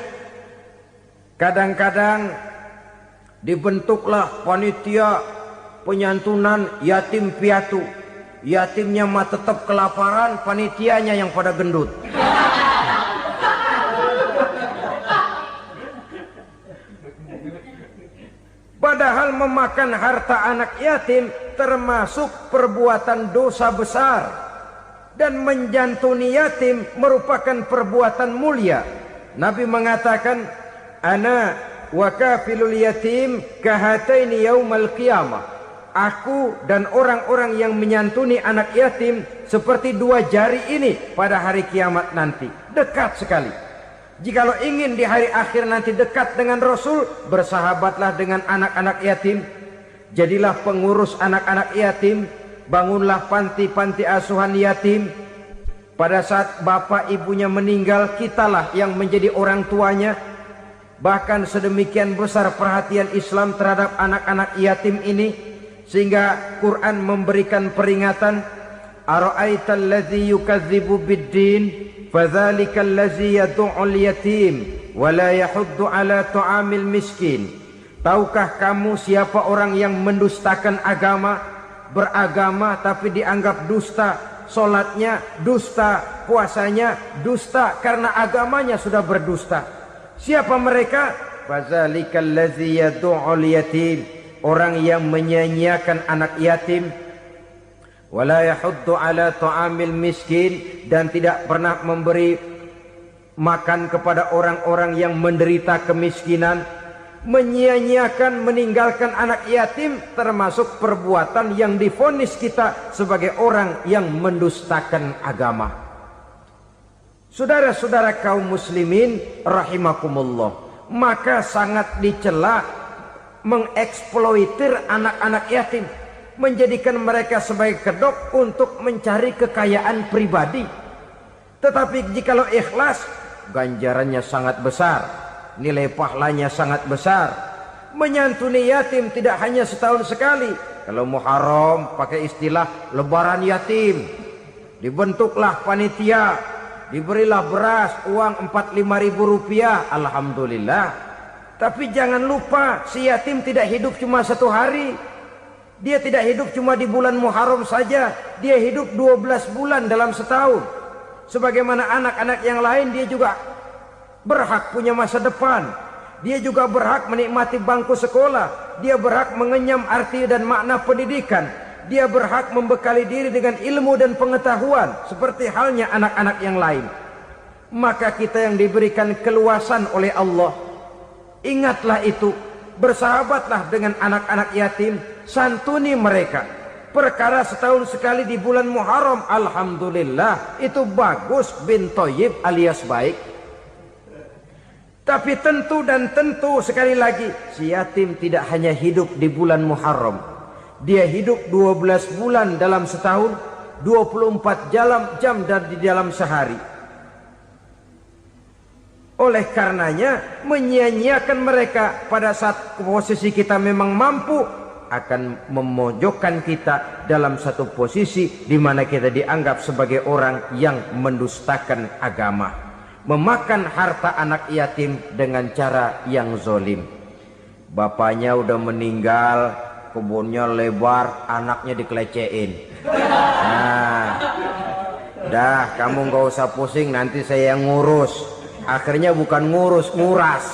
Kadang-kadang dibentuklah panitia penyantunan yatim piatu. Yatimnya mah tetap kelaparan, panitianya yang pada gendut. Padahal memakan harta anak yatim termasuk perbuatan dosa besar, dan menjantuni yatim merupakan perbuatan mulia. Nabi mengatakan, ana wa kafilul yatim kahataini yaumal qiyamah. Aku dan orang-orang yang menyantuni anak yatim seperti dua jari ini pada hari kiamat nanti. Dekat sekali. Jikalau ingin di hari akhir nanti dekat dengan Rasul, bersahabatlah dengan anak-anak yatim. Jadilah pengurus anak-anak yatim. Bangunlah panti-panti asuhan yatim. Pada saat bapak ibunya meninggal, kitalah yang menjadi orang tuanya. Bahkan sedemikian besar perhatian Islam terhadap anak-anak yatim ini, sehingga Quran memberikan peringatan, ara'aital ladzi yukadzibu bid-din fadzalikal ladzi yad'ul yatim wa la yahuddu ala ta'amil miskin. Tahukah kamu siapa orang yang mendustakan agama, beragama tapi dianggap dusta, solatnya dusta, puasanya dusta karena agamanya sudah berdusta. Siapa mereka? Fadzalikal ladzi yad'ul yatim, orang yang menyia-nyiakan anak yatim. Wala yahuddu ala ta'amil miskin, dan tidak pernah memberi makan kepada orang-orang yang menderita kemiskinan. Menyia-nyiakan, meninggalkan anak yatim termasuk perbuatan yang divonis kita sebagai orang yang mendustakan agama. Saudara-saudara kaum muslimin rahimakumullah, maka sangat dicela mengeksploitir anak-anak yatim, menjadikan mereka sebagai kedok untuk mencari kekayaan pribadi. Tetapi jikalau ikhlas, ganjarannya sangat besar, nilai pahalanya sangat besar. Menyantuni yatim tidak hanya setahun sekali. Kalau Muharram pakai istilah lebaran yatim, dibentuklah panitia, diberilah beras, uang 4-5 ribu rupiah, alhamdulillah. Tapi jangan lupa, si yatim tidak hidup cuma satu hari. Dia tidak hidup cuma di bulan Muharram saja. Dia hidup 12 bulan dalam setahun. Sebagaimana anak-anak yang lain, dia juga berhak punya masa depan. Dia juga berhak menikmati bangku sekolah. Dia berhak mengenyam arti dan makna pendidikan. Dia berhak membekali diri dengan ilmu dan pengetahuan, seperti halnya anak-anak yang lain. Maka kita yang diberikan keluasan oleh Allah, ingatlah itu. Bersahabatlah dengan anak-anak yatim, santuni mereka. Perkara setahun sekali di bulan Muharram, alhamdulillah, itu bagus, bin Thayyib alias baik. Tapi tentu dan tentu sekali lagi, si yatim tidak hanya hidup di bulan Muharram. Dia hidup 12 bulan dalam setahun. 24 jam dan di dalam sehari. Oleh karenanya menyia-nyiakan mereka pada saat posisi kita memang mampu akan memojokkan kita dalam satu posisi di mana kita dianggap sebagai orang yang mendustakan agama, memakan harta anak yatim dengan cara yang zolim. Bapaknya udah meninggal, kebunnya lebar, anaknya dikelecehin. Nah, dah kamu gak usah pusing, nanti saya yang ngurus. Akhirnya bukan ngurus, nguras.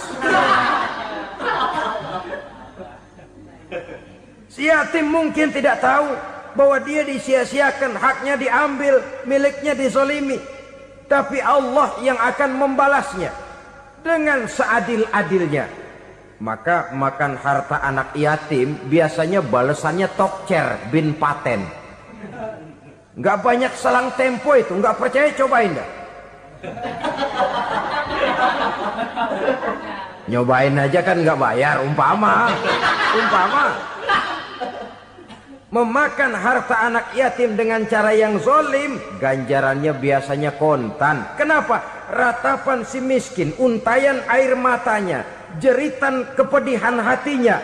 Si yatim mungkin tidak tahu bahwa dia disia-siakan, haknya diambil, miliknya dizolimi. Tapi Allah yang akan membalasnya dengan seadil-adilnya. Maka makan harta anak yatim biasanya balasannya tokcer bin paten. Nggak banyak selang tempo itu, nggak percaya cobain dah. Nyobain aja kan nggak bayar, umpama memakan harta anak yatim dengan cara yang zolim, ganjarannya biasanya kontan. Kenapa? Ratapan si miskin, untayan air matanya, jeritan kepedihan hatinya,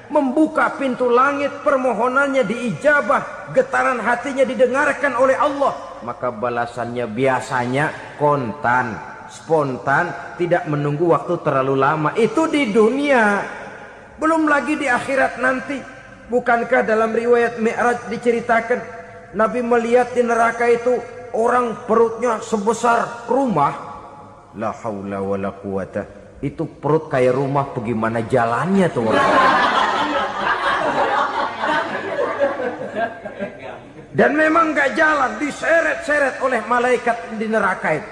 membuka pintu langit, permohonannya diijabah, getaran hatinya didengarkan oleh Allah, maka balasannya biasanya kontan, spontan, tidak menunggu waktu terlalu lama. Itu di dunia, belum lagi di akhirat nanti. Bukankah dalam riwayat Mi'raj diceritakan Nabi melihat di neraka itu orang perutnya sebesar rumah. La haula wala quwata. Itu perut kayak rumah, bagaimana jalannya tuh orang. Dan memang gak jalan, diseret-seret oleh malaikat di neraka itu.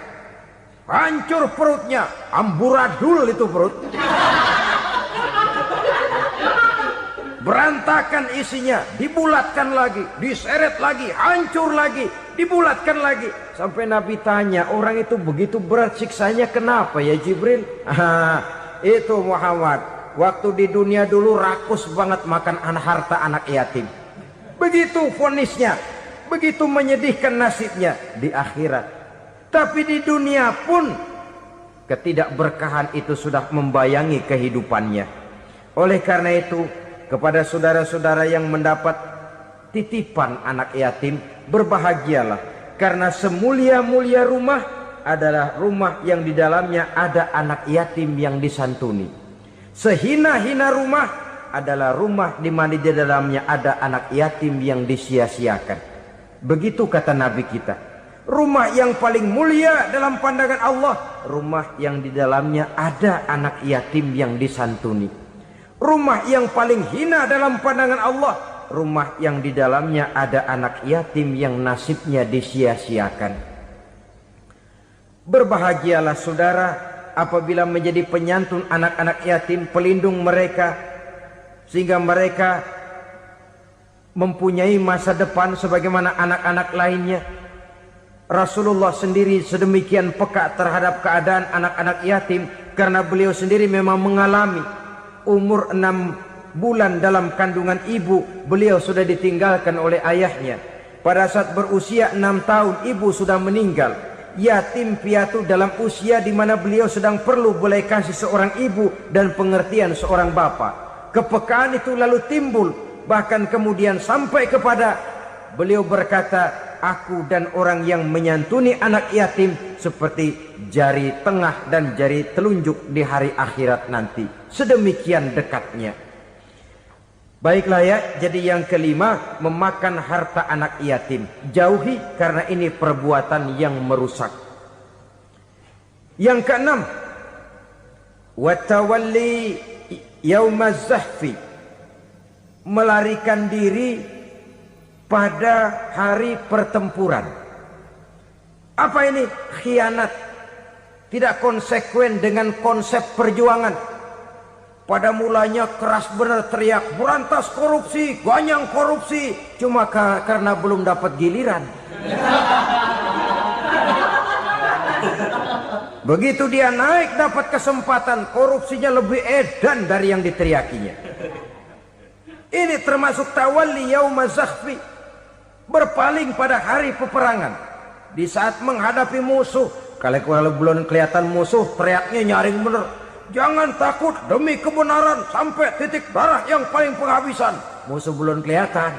Hancur perutnya, amburadul itu perut. Berantakan isinya, dibulatkan lagi, diseret lagi, hancur lagi, dibulatkan lagi. Sampai Nabi tanya, orang itu begitu berat siksanya kenapa ya Jibril? Itu Muhammad, waktu di dunia dulu rakus banget makan harta anak yatim. Begitu vonisnya, begitu menyedihkan nasibnya di akhirat. Tapi di dunia pun ketidakberkahan itu sudah membayangi kehidupannya. Oleh karena itu, kepada saudara-saudara yang mendapat titipan anak yatim, berbahagialah, karena semulia-mulia rumah adalah rumah yang di dalamnya ada anak yatim yang disantuni. Sehina-hina rumah adalah rumah di mana di dalamnya ada anak yatim yang disia-siakan. Begitu kata Nabi kita. Rumah yang paling mulia dalam pandangan Allah, rumah yang di dalamnya ada anak yatim yang disantuni. Rumah yang paling hina dalam pandangan Allah, rumah yang di dalamnya ada anak yatim yang nasibnya disia-siakan. Berbahagialah saudara apabila menjadi penyantun anak-anak yatim, pelindung mereka, sehingga mereka mempunyai masa depan sebagaimana anak-anak lainnya. Rasulullah sendiri sedemikian peka terhadap keadaan anak-anak yatim karena beliau sendiri memang mengalami. Umur 6 bulan dalam kandungan ibu, beliau sudah ditinggalkan oleh ayahnya. Pada saat berusia 6 tahun, ibu sudah meninggal. Yatim piatu dalam usia di mana beliau sedang perlu belas kasih seorang ibu dan pengertian seorang bapa. Kepekaan itu lalu timbul, bahkan kemudian sampai kepada beliau berkata, aku dan orang yang menyantuni anak yatim seperti jari tengah dan jari telunjuk di hari akhirat nanti. Sedemikian dekatnya. Baiklah ya, jadi yang kelima, memakan harta anak yatim. Jauhi karena ini perbuatan yang merusak. Yang keenam, watawalli yaumaz zahfi, melarikan diri pada hari pertempuran. Apa ini? Khianat. Tidak konsekuen dengan konsep perjuangan. Pada mulanya keras benar teriak, berantas korupsi, ganyang korupsi. Cuma karena belum dapat giliran. Begitu dia naik dapat kesempatan, korupsinya lebih edan dari yang diteriakinya. Ini termasuk tawalli yaumaz zahfi. berpaling pada hari peperangan. Di saat menghadapi musuh, kalau belum kelihatan musuh, teriaknya nyaring bener. Jangan takut, demi kebenaran sampai titik darah yang paling penghabisan. Musuh belum kelihatan.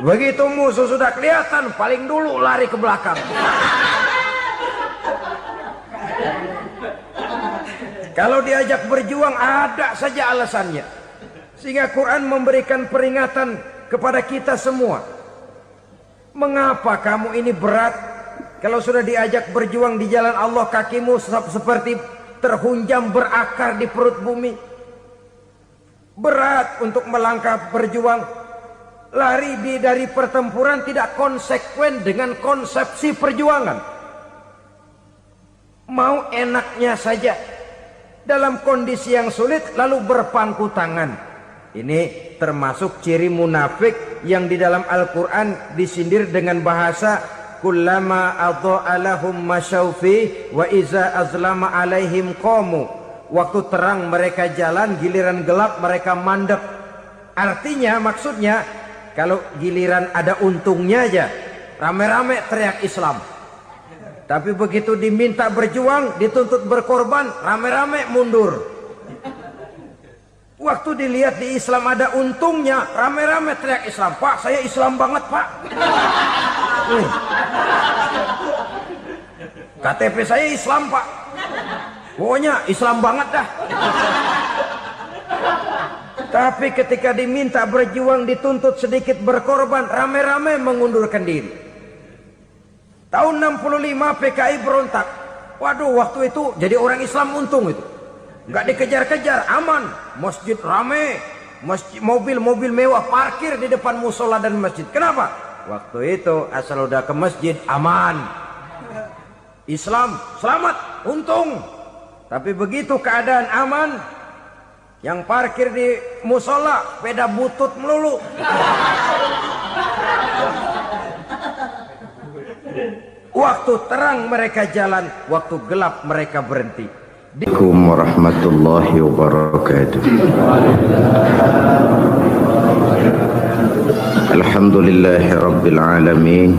Begitu musuh sudah kelihatan, paling dulu lari ke belakang. Kalau diajak berjuang ada saja alasannya. Sehingga Quran memberikan peringatan kepada kita semua. Mengapa kamu ini berat? Kalau sudah diajak berjuang di jalan Allah, kakimu seperti terhunjam berakar di perut bumi. Berat untuk melangkah berjuang. Lari dari pertempuran tidak konsekuen dengan konsepsi perjuangan. Mau enaknya saja. Dalam kondisi yang sulit lalu berpangku tangan. Ini termasuk ciri munafik yang di dalam Al-Quran disindir dengan bahasa kullama adha'a lahum masyaufi wa iza azlama alaihim qamu. Waktu terang mereka jalan, giliran gelap mereka mandek. Artinya, maksudnya kalau giliran ada untungnya aja rame-rame teriak Islam. Tapi begitu diminta berjuang, dituntut berkorban, rame-rame mundur. Waktu dilihat di Islam ada untungnya, rame-rame teriak Islam. Pak, saya Islam banget, Pak. KTP saya Islam, Pak. Pokoknya Islam banget dah. Tapi ketika diminta berjuang, dituntut sedikit berkorban, rame-rame mengundurkan diri. Tahun 65 PKI berontak. Waduh, waktu itu jadi orang Islam untung itu. Nggak dikejar-kejar, aman. Masjid rame, masjid, mobil-mobil mewah parkir di depan musola dan masjid. Kenapa? Waktu itu asal udah ke masjid aman. Islam selamat, untung. Tapi begitu keadaan aman, yang parkir di musola sepeda butut melulu. Waktu terang mereka jalan, waktu gelap mereka berhenti. Assalamualaikum warahmatullahi wabarakatuh. Alhamdulillahi rabbil alamin.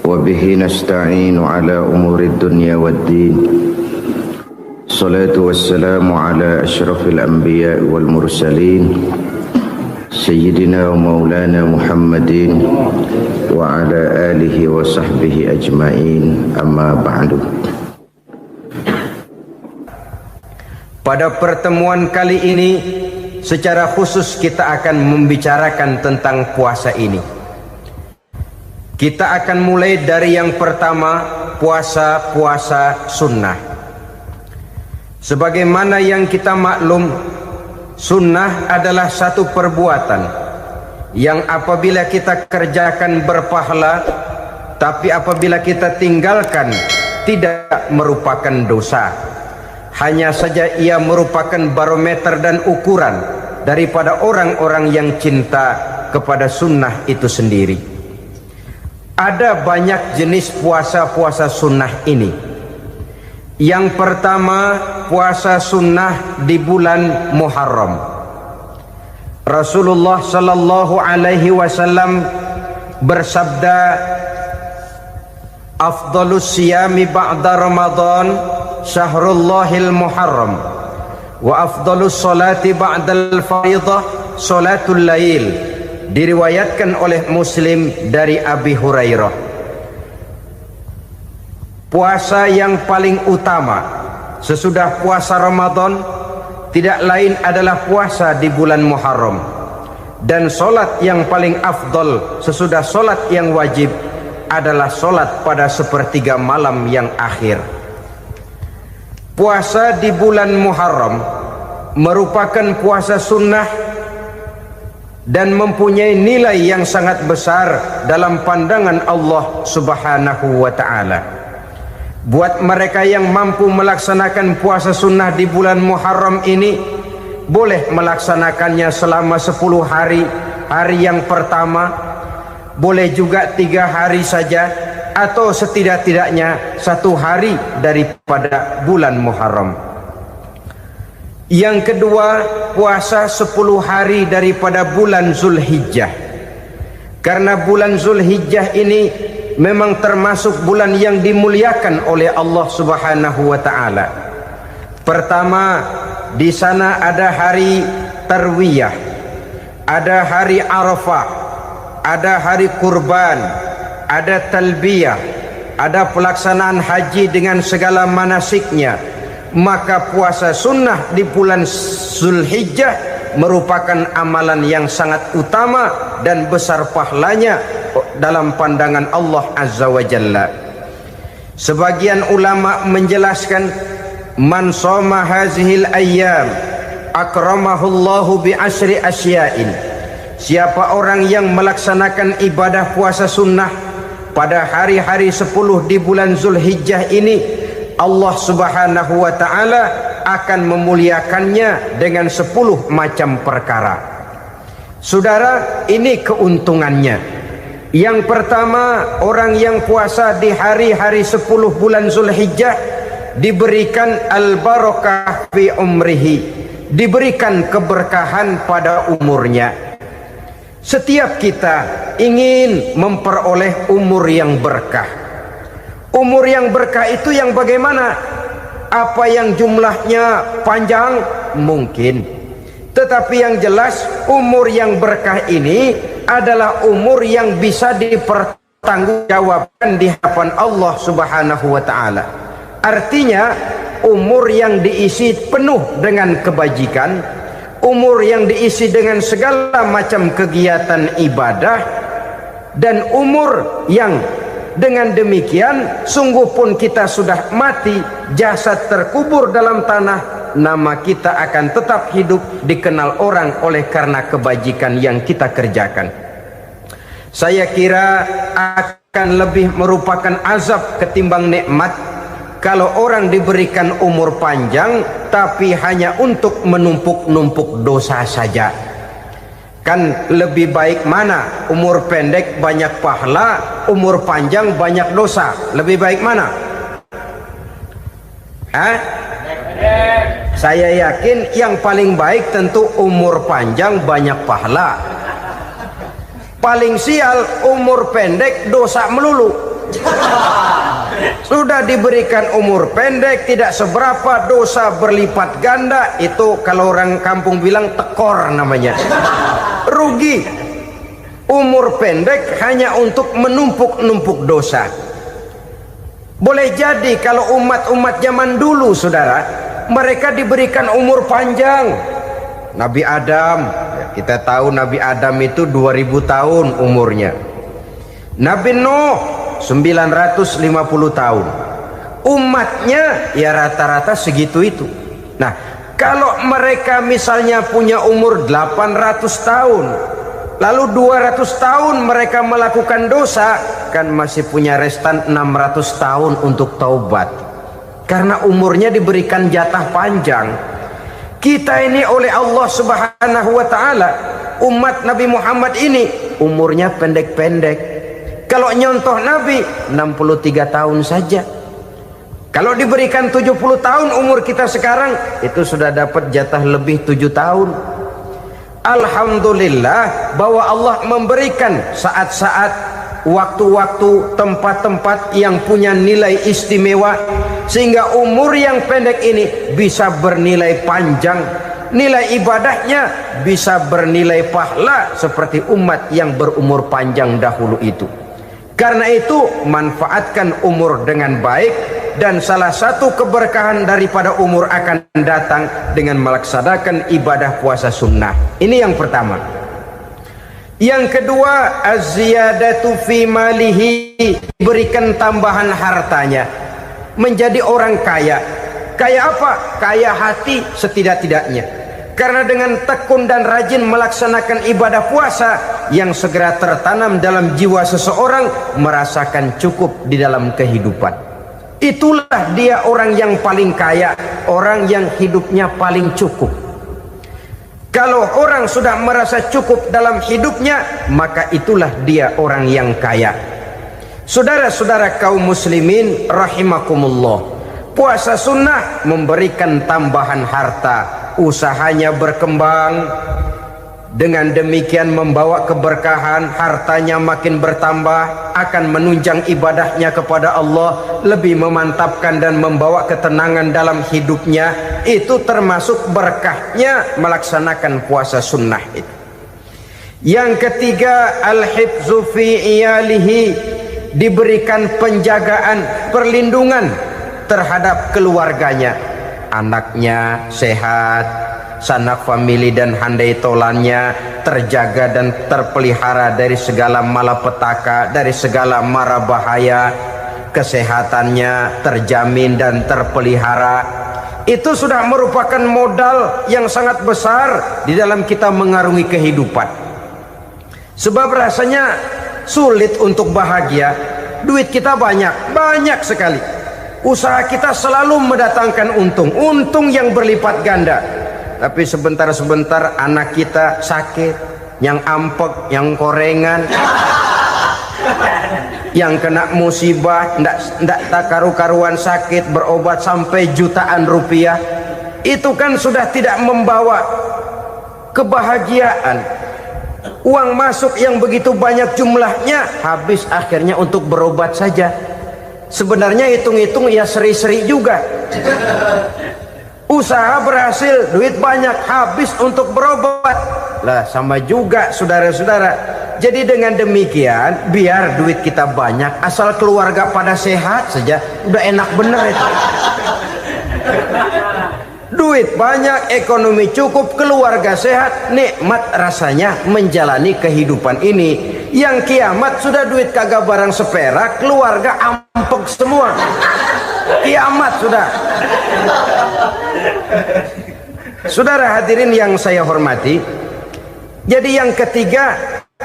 Wa bihi nasta'inu ala umuri dunya waddin. Salatu wassalamu ala asyrafil anbiya wal mursalin. Sayyidina wa maulana Muhammadin wa ala alihi wa sahbihi ajma'in, amma ba'du. Pada pertemuan kali ini secara khusus kita akan membicarakan tentang puasa ini. Kita akan mulai dari yang pertama, puasa sunnah. Sebagaimana yang kita maklum, sunnah adalah satu perbuatan yang apabila kita kerjakan berpahala, tapi apabila kita tinggalkan tidak merupakan dosa. Hanya saja ia merupakan barometer dan ukuran daripada orang-orang yang cinta kepada sunnah itu sendiri. Ada banyak jenis puasa sunnah ini. Yang pertama, puasa sunnah di bulan Muharram. Rasulullah sallallahu alaihi wasallam bersabda, "Afdhalus siyami ba'da Ramadan syahrullahil Muharram, wa afdhalus salati ba'dal fardhah salatul lail." Diriwayatkan oleh Muslim dari Abi Hurairah. Puasa yang paling utama sesudah puasa Ramadan tidak lain adalah puasa di bulan Muharram. Dan solat yang paling afdol sesudah solat yang wajib adalah solat pada sepertiga malam yang akhir. Puasa di bulan Muharram merupakan puasa sunnah dan mempunyai nilai yang sangat besar dalam pandangan Allah Subhanahu wa ta'ala. Buat mereka yang mampu melaksanakan puasa sunnah di bulan Muharram ini, boleh melaksanakannya selama 10 hari. Hari yang pertama boleh juga 3 hari saja, atau setidak-tidaknya 1 hari daripada bulan Muharram. Yang kedua, puasa 10 hari daripada bulan Zulhijjah. Karena bulan Zulhijjah ini memang termasuk bulan yang dimuliakan oleh Allah Subhanahu wa taala. Pertama, di sana ada hari Tarwiyah, ada hari Arafah, ada hari kurban, ada talbiyah, ada pelaksanaan haji dengan segala manasiknya. Maka puasa sunnah di bulan Zulhijjah merupakan amalan yang sangat utama dan besar pahalanya dalam pandangan Allah Azza wa Jalla. Sebagian ulama menjelaskan, man shoma hazihil ayyam akramahullahu bi asri asya'in. Siapa orang yang melaksanakan ibadah puasa sunnah pada hari-hari 10 di bulan Zulhijjah ini, Allah Subhanahu wa taala akan memuliakannya dengan 10 macam perkara. Saudara, ini keuntungannya. Yang pertama, orang yang puasa di hari-hari 10 bulan Zulhijjah diberikan al-barakah fi umrihi, diberikan keberkahan pada umurnya. Setiap kita ingin memperoleh umur yang berkah. Umur yang berkah itu yang bagaimana? Apa yang jumlahnya panjang? Mungkin. Tetapi yang jelas, umur yang berkah ini adalah umur yang bisa dipertanggungjawabkan di hadapan Allah Subhanahu wa taala. Artinya, umur yang diisi penuh dengan kebajikan, umur yang diisi dengan segala macam kegiatan ibadah, dan umur yang dengan demikian sungguh pun kita sudah mati, jasad terkubur dalam tanah, nama kita akan tetap hidup, dikenal orang oleh karena kebajikan yang kita kerjakan. Saya kira akan lebih merupakan azab ketimbang nikmat kalau orang diberikan umur panjang tapi hanya untuk menumpuk-numpuk dosa saja. Kan lebih baik mana? Umur pendek banyak pahala, umur panjang banyak dosa. Lebih baik mana? Saya yakin yang paling baik tentu umur panjang banyak pahala. Paling sial umur pendek dosa melulu. Sudah diberikan umur pendek, tidak seberapa, dosa berlipat ganda. Itu kalau orang kampung bilang tekor namanya. Rugi. Umur pendek hanya untuk menumpuk-numpuk dosa. Boleh jadi kalau umat-umat zaman dulu, saudara, mereka diberikan umur panjang. Nabi Adam, kita tahu Nabi Adam itu 2000 tahun umurnya. Nabi Nuh 950 tahun. Umatnya ya rata-rata segitu itu. Nah, kalau mereka misalnya punya umur 800 tahun, lalu 200 tahun mereka melakukan dosa, kan masih punya restan 600 tahun untuk taubat. Karena umurnya diberikan jatah panjang. Kita ini oleh Allah Subhanahu wa taala, umat Nabi Muhammad ini umurnya pendek-pendek. Kalau nyontoh Nabi 63 tahun saja. Kalau diberikan 70 tahun umur kita sekarang, itu sudah dapat jatah lebih 7 tahun. Alhamdulillah bahwa Allah memberikan saat-saat, waktu-waktu, tempat-tempat yang punya nilai istimewa, sehingga umur yang pendek ini bisa bernilai panjang, nilai ibadahnya bisa bernilai pahala seperti umat yang berumur panjang dahulu itu. Karena itu manfaatkan umur dengan baik, dan salah satu keberkahan daripada umur akan datang dengan melaksanakan ibadah puasa sunnah. Ini yang pertama. Yang kedua, az-ziyadatu fi malihi, berikan tambahan hartanya, menjadi orang kaya. Kaya apa? Kaya hati setidak-tidaknya. Karena dengan tekun dan rajin melaksanakan ibadah puasa, yang segera tertanam dalam jiwa seseorang merasakan cukup di dalam kehidupan. Itulah dia orang yang paling kaya, orang yang hidupnya paling cukup. Kalau orang sudah merasa cukup dalam hidupnya, maka itulah dia orang yang kaya. Saudara-saudara kaum muslimin rahimakumullah, puasa sunnah memberikan tambahan harta, usahanya berkembang, dengan demikian membawa keberkahan, hartanya makin bertambah, akan menunjang ibadahnya kepada Allah, lebih memantapkan dan membawa ketenangan dalam hidupnya. Itu termasuk berkahnya melaksanakan puasa sunnah itu. Yang ketiga, al-hifzu fi iyalihi, diberikan penjagaan, perlindungan terhadap keluarganya, anaknya sehat, sanak famili dan handai tolannya terjaga dan terpelihara dari segala malapetaka, dari segala mara bahaya, kesehatannya terjamin dan terpelihara. Itu sudah merupakan modal yang sangat besar di dalam kita mengarungi kehidupan. Sebab rasanya sulit untuk bahagia, duit kita banyak sekali, usaha kita selalu mendatangkan untung yang berlipat ganda, tapi sebentar-sebentar anak kita sakit, yang ampek, yang korengan, yang kena musibah, ndak tak karu-karuan sakit, berobat sampai jutaan rupiah. Itu kan sudah tidak membawa kebahagiaan. Uang masuk yang begitu banyak jumlahnya, habis akhirnya untuk berobat saja. Sebenarnya hitung-hitung ya seri-seri juga. Usaha berhasil, duit banyak, habis untuk berobat. Lah sama juga saudara-saudara. Jadi dengan demikian, biar duit kita banyak, asal keluarga pada sehat saja, udah enak bener itu. Duit banyak, ekonomi cukup, keluarga sehat, nikmat rasanya menjalani kehidupan ini. Yang kiamat sudah duit kagak barang seperak, keluarga ampek semua. Kiamat sudah. Saudara hadirin yang saya hormati, jadi yang ketiga,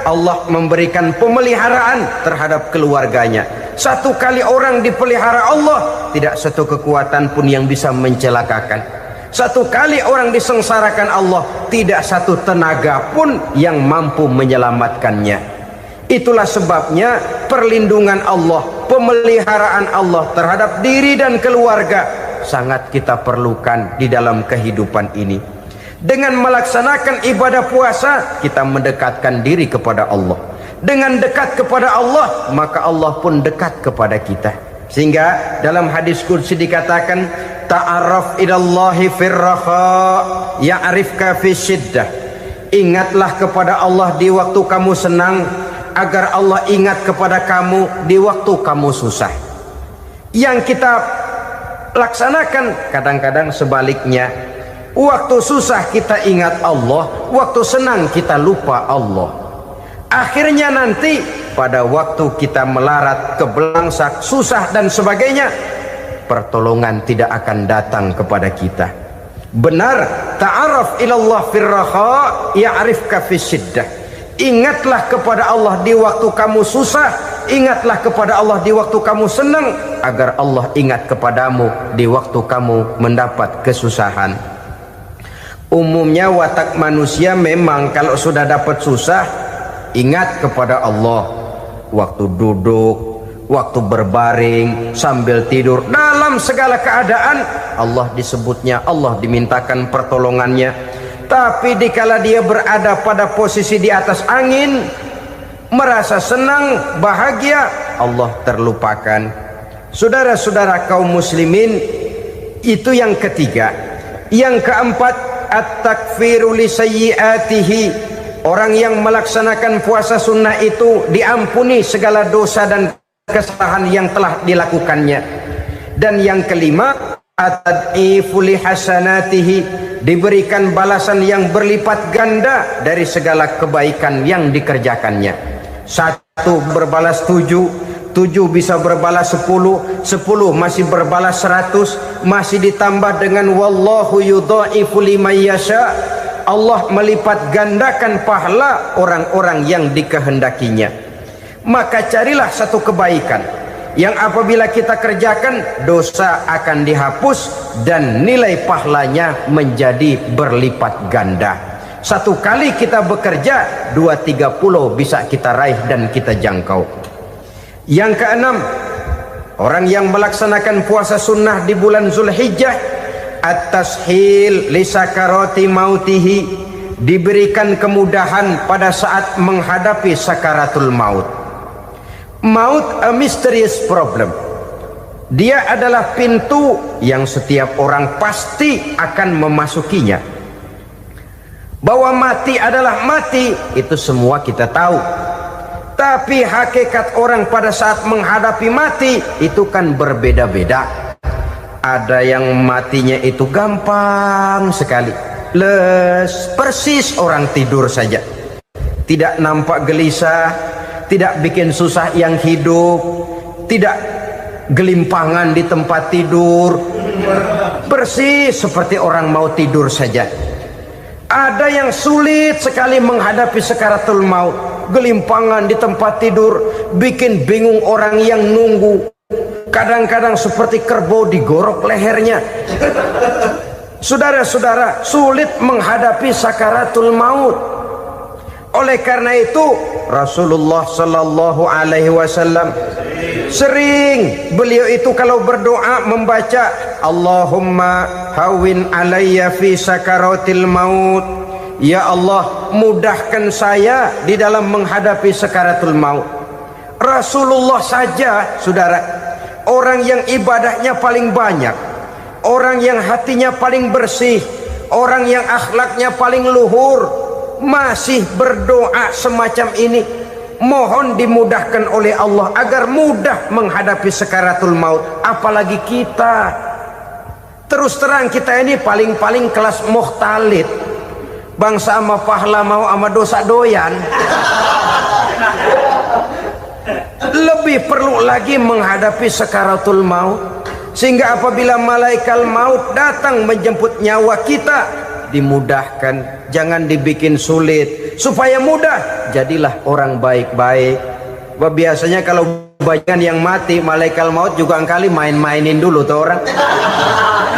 Allah memberikan pemeliharaan terhadap keluarganya. Satu kali orang dipelihara Allah, tidak satu kekuatan pun yang bisa mencelakakan. Satu kali orang disengsarakan Allah, tidak satu tenaga pun yang mampu menyelamatkannya. Itulah sebabnya perlindungan Allah, pemeliharaan Allah terhadap diri dan keluarga sangat kita perlukan di dalam kehidupan ini. Dengan melaksanakan ibadah puasa, kita mendekatkan diri kepada Allah. Dengan dekat kepada Allah, maka Allah pun dekat kepada kita. Sehingga dalam hadis qudsi dikatakan, ta'arraf ilallahi firraha ya'rifka fi syiddah. Ingatlah kepada Allah di waktu kamu senang, agar Allah ingat kepada kamu di waktu kamu susah. Yang kita laksanakan kadang-kadang sebaliknya. Waktu susah kita ingat Allah, waktu senang kita lupa Allah. Akhirnya nanti pada waktu kita melarat, kebelangsak, susah dan sebagainya, pertolongan tidak akan datang kepada kita. Benar, ta'arraf ilallah firraha ya'rifka fisyiddah. Ingatlah kepada Allah di waktu kamu susah, ingatlah kepada Allah di waktu kamu senang, agar Allah ingat kepadamu di waktu kamu mendapat kesusahan. Umumnya watak manusia memang kalau sudah dapat susah, ingat kepada Allah. Waktu duduk, waktu berbaring, sambil tidur, dalam segala keadaan Allah disebutnya, Allah dimintakan pertolongannya. Tapi dikala dia berada pada posisi di atas angin, merasa senang, bahagia, Allah terlupakan. Saudara-saudara kaum muslimin, itu yang ketiga. Yang keempat, at-takfiru li sayyiatihi. Orang yang melaksanakan puasa sunnah itu diampuni segala dosa dan kesalahan yang telah dilakukannya. Dan yang kelima, at-tad'ifu li hasanatihi, diberikan balasan yang berlipat ganda dari segala kebaikan yang dikerjakannya. 1 berbalas 7, 7 bisa berbalas 10, 10 masih berbalas 100, masih ditambah dengan wallahu yudha'ifu liman yasha. Allah melipat gandakan pahala orang-orang yang dikehendakinya. Maka carilah satu kebaikan yang apabila kita kerjakan, dosa akan dihapus dan nilai pahalanya menjadi berlipat ganda. Satu kali kita bekerja, 2-3 pulau bisa kita raih dan kita jangkau. Yang keenam, orang yang melaksanakan puasa sunnah di bulan Zulhijjah, at-tashil li sakarati mautihi, diberikan kemudahan pada saat menghadapi sakaratul maut. Maut a mysterious problem. Dia adalah pintu yang setiap orang pasti akan memasukinya. Bahwa mati adalah mati, itu semua kita tahu. Tapi hakikat orang pada saat menghadapi mati itu kan berbeda-beda. Ada yang matinya itu gampang sekali, persis orang tidur saja, tidak nampak gelisah, tidak bikin susah yang hidup, tidak gelimpangan di tempat tidur, persis seperti orang mau tidur saja. Ada yang sulit sekali menghadapi sakaratul maut, gelimpangan di tempat tidur, bikin bingung orang yang nunggu. Kadang-kadang seperti kerbau digorok lehernya. Saudara-saudara, sulit menghadapi sakaratul maut. Oleh karena itu Rasulullah sallallahu alaihi wasallam sering beliau itu kalau berdoa membaca Allahumma hawwin alayya fi sakaratil maut. Ya Allah, mudahkan saya di dalam menghadapi sakaratul maut. Rasulullah saja, saudara, orang yang ibadahnya paling banyak, orang yang hatinya paling bersih, orang yang akhlaknya paling luhur, masih berdoa semacam ini, mohon dimudahkan oleh Allah agar mudah menghadapi sakaratul maut. Apalagi kita, terus terang kita ini paling-paling kelas muhtalid, bangsa sama pahala mau sama dosa doyan. Lebih perlu lagi menghadapi sakaratul maut, sehingga apabila malaikat maut datang menjemput nyawa kita, dimudahkan, jangan dibikin sulit, supaya mudah. Jadilah orang baik-baik. Biasanya kalau banyak yang mati, malaikat maut juga kali main-mainin dulu tuh orang,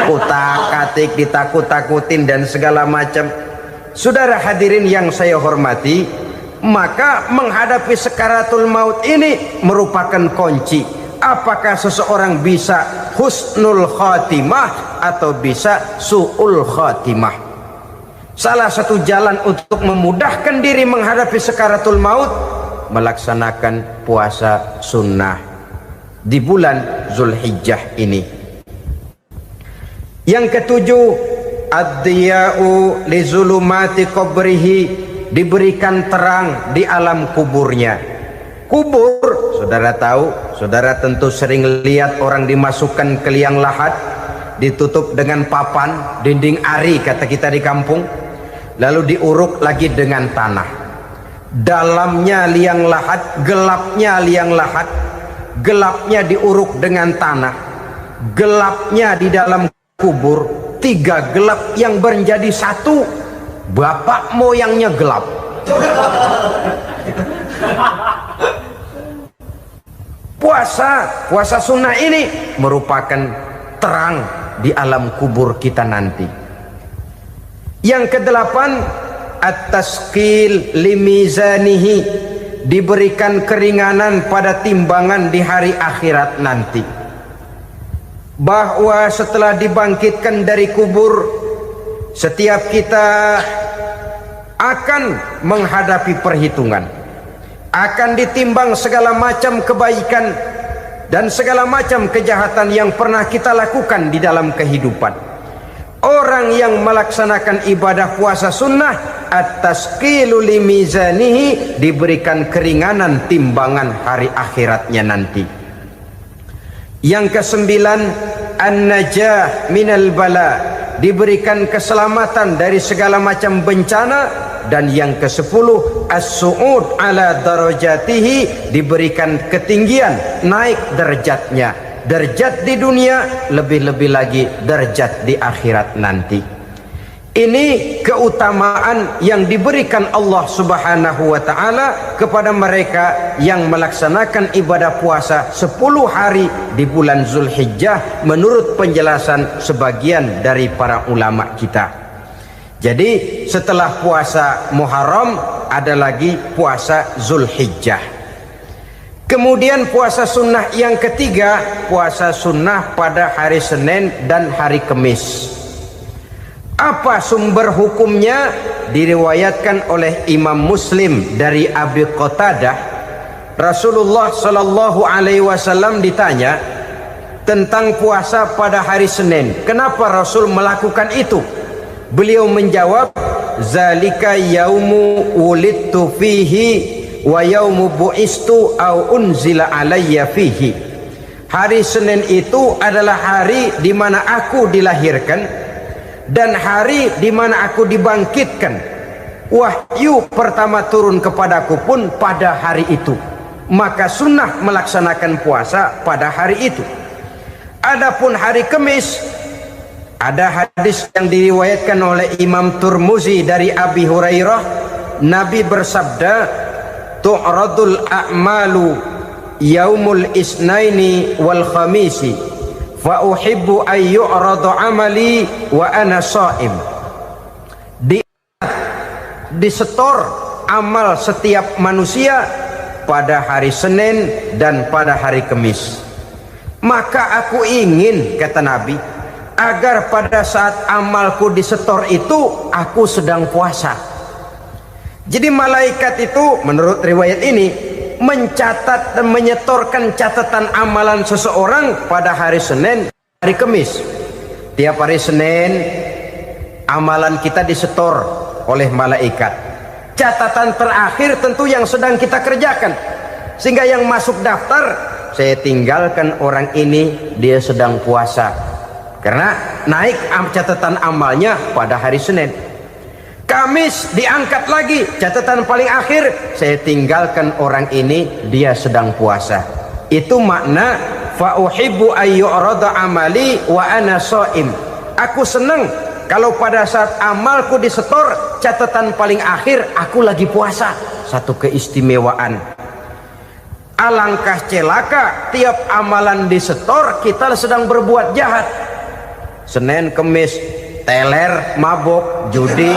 kutak-katik, ditakut-takutin dan segala macam. Saudara hadirin yang saya hormati, maka menghadapi sakaratul maut ini merupakan kunci. Apakah seseorang bisa husnul khatimah atau bisa su'ul khatimah? Salah satu jalan untuk memudahkan diri menghadapi sakaratul maut, melaksanakan puasa sunnah di bulan Zulhijjah ini. Yang ketujuh, ad-diya'u li zulumati qabrihi, diberikan terang di alam kuburnya. Kubur, saudara tahu, saudara tentu sering lihat orang dimasukkan ke liang lahat, ditutup dengan papan, dinding ari kata kita di kampung, lalu diuruk lagi dengan tanah. Dalamnya liang lahat, gelapnya liang lahat, gelapnya diuruk dengan tanah, gelapnya di dalam kubur, tiga gelap yang menjadi satu. Bapak moyangnya gelap. Puasa sunnah ini merupakan terang di alam kubur kita nanti. Yang kedelapan, at-tasqil limizanihi, diberikan keringanan pada timbangan di hari akhirat nanti. Bahwa setelah dibangkitkan dari kubur, setiap kita akan menghadapi perhitungan, akan ditimbang segala macam kebaikan dan segala macam kejahatan yang pernah kita lakukan di dalam kehidupan. Orang yang melaksanakan ibadah puasa sunnah, at-tasqilu limizanihi, diberikan keringanan timbangan hari akhiratnya nanti. Yang kesembilan, an-najah minal bala, diberikan keselamatan dari segala macam bencana. Dan yang ke-10, as-su'ud ala darajatihi, diberikan ketinggian, naik derajatnya, derajat di dunia, lebih-lebih lagi derajat di akhirat nanti. Ini keutamaan yang diberikan Allah Subhanahu wa ta'ala kepada mereka yang melaksanakan ibadah puasa 10 hari di bulan Zulhijjah menurut penjelasan sebagian dari para ulama kita. Jadi setelah puasa Muharram ada lagi puasa Zulhijjah. Kemudian puasa sunnah yang ketiga, puasa sunnah pada hari Senin dan hari Kamis. Apa sumber hukumnya? Diriwayatkan oleh Imam Muslim dari Abi Qatadah, Rasulullah Shallallahu Alaihi Wasallam ditanya tentang puasa pada hari Senin. Kenapa Rasul melakukan itu? Beliau menjawab, zalika yaumu wulidtu fihi wa yaumu bu'istu au unzila alayya fihi. Hari Senin itu adalah hari di mana aku dilahirkan dan hari di mana aku dibangkitkan. Wahyu pertama turun kepadaku pun pada hari itu. Maka sunnah melaksanakan puasa pada hari itu. Adapun hari Kamis, ada hadis yang diriwayatkan oleh Imam Turmuzi dari Abi Hurairah, Nabi bersabda, tu'radul a'malu yaumul isnaini wal khamisi fa uhibbu an yu'rada amali wa ana sha'im. Disetor amal setiap manusia pada hari Senin dan pada hari Kamis. Maka aku ingin, kata Nabi, agar pada saat amalku disetor itu aku sedang puasa. Jadi malaikat itu menurut riwayat ini mencatat dan menyetorkan catatan amalan seseorang pada hari Senin, hari Kamis. Tiap hari Senin amalan kita disetor oleh malaikat. Catatan terakhir tentu yang sedang kita kerjakan, sehingga yang masuk daftar, saya tinggalkan orang ini, dia sedang puasa, karena naik catatan amalnya pada hari Senin. Kamis diangkat lagi, catatan paling akhir, saya tinggalkan orang ini, dia sedang puasa. Itu makna fa uhibbu ayyurada amali wa ana shaim. Aku senang kalau pada saat amalku disetor, catatan paling akhir aku lagi puasa. Satu keistimewaan. Alangkah celaka tiap amalan disetor kita sedang berbuat jahat. Senin, Kamis, teler, mabok, judi.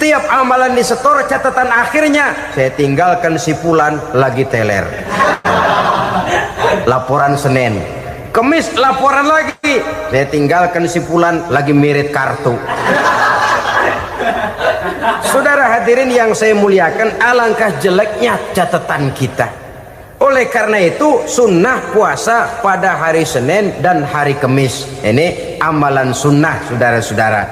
Tiap amalan disetor, catatan akhirnya saya tinggalkan si fulan lagi teler. Laporan Senin. Kamis laporan lagi, saya tinggalkan si fulan lagi mirit kartu. Saudara hadirin yang saya muliakan, alangkah jeleknya catatan kita. Oleh karena itu sunnah puasa pada hari Senin dan hari Kamis. Ini amalan sunnah, saudara-saudara.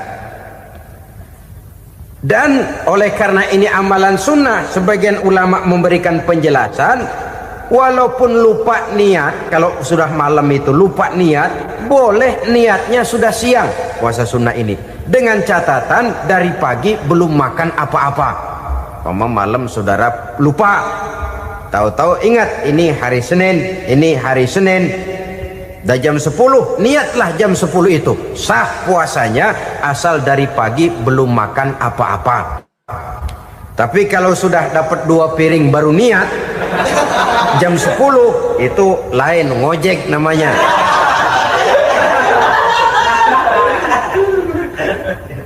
Dan oleh karena ini amalan sunnah, sebagian ulama memberikan penjelasan, walaupun lupa niat, kalau sudah malam itu lupa niat, boleh niatnya sudah siang puasa sunnah ini, dengan catatan dari pagi belum makan apa-apa. Malam saudara lupa, tahu-tahu ingat ini hari Senin, ini hari Senin, dah jam 10, niatlah jam 10 itu, sah puasanya asal dari pagi belum makan apa-apa. Tapi kalau sudah dapat 2 piring baru niat jam 10, itu lain, ngojek namanya.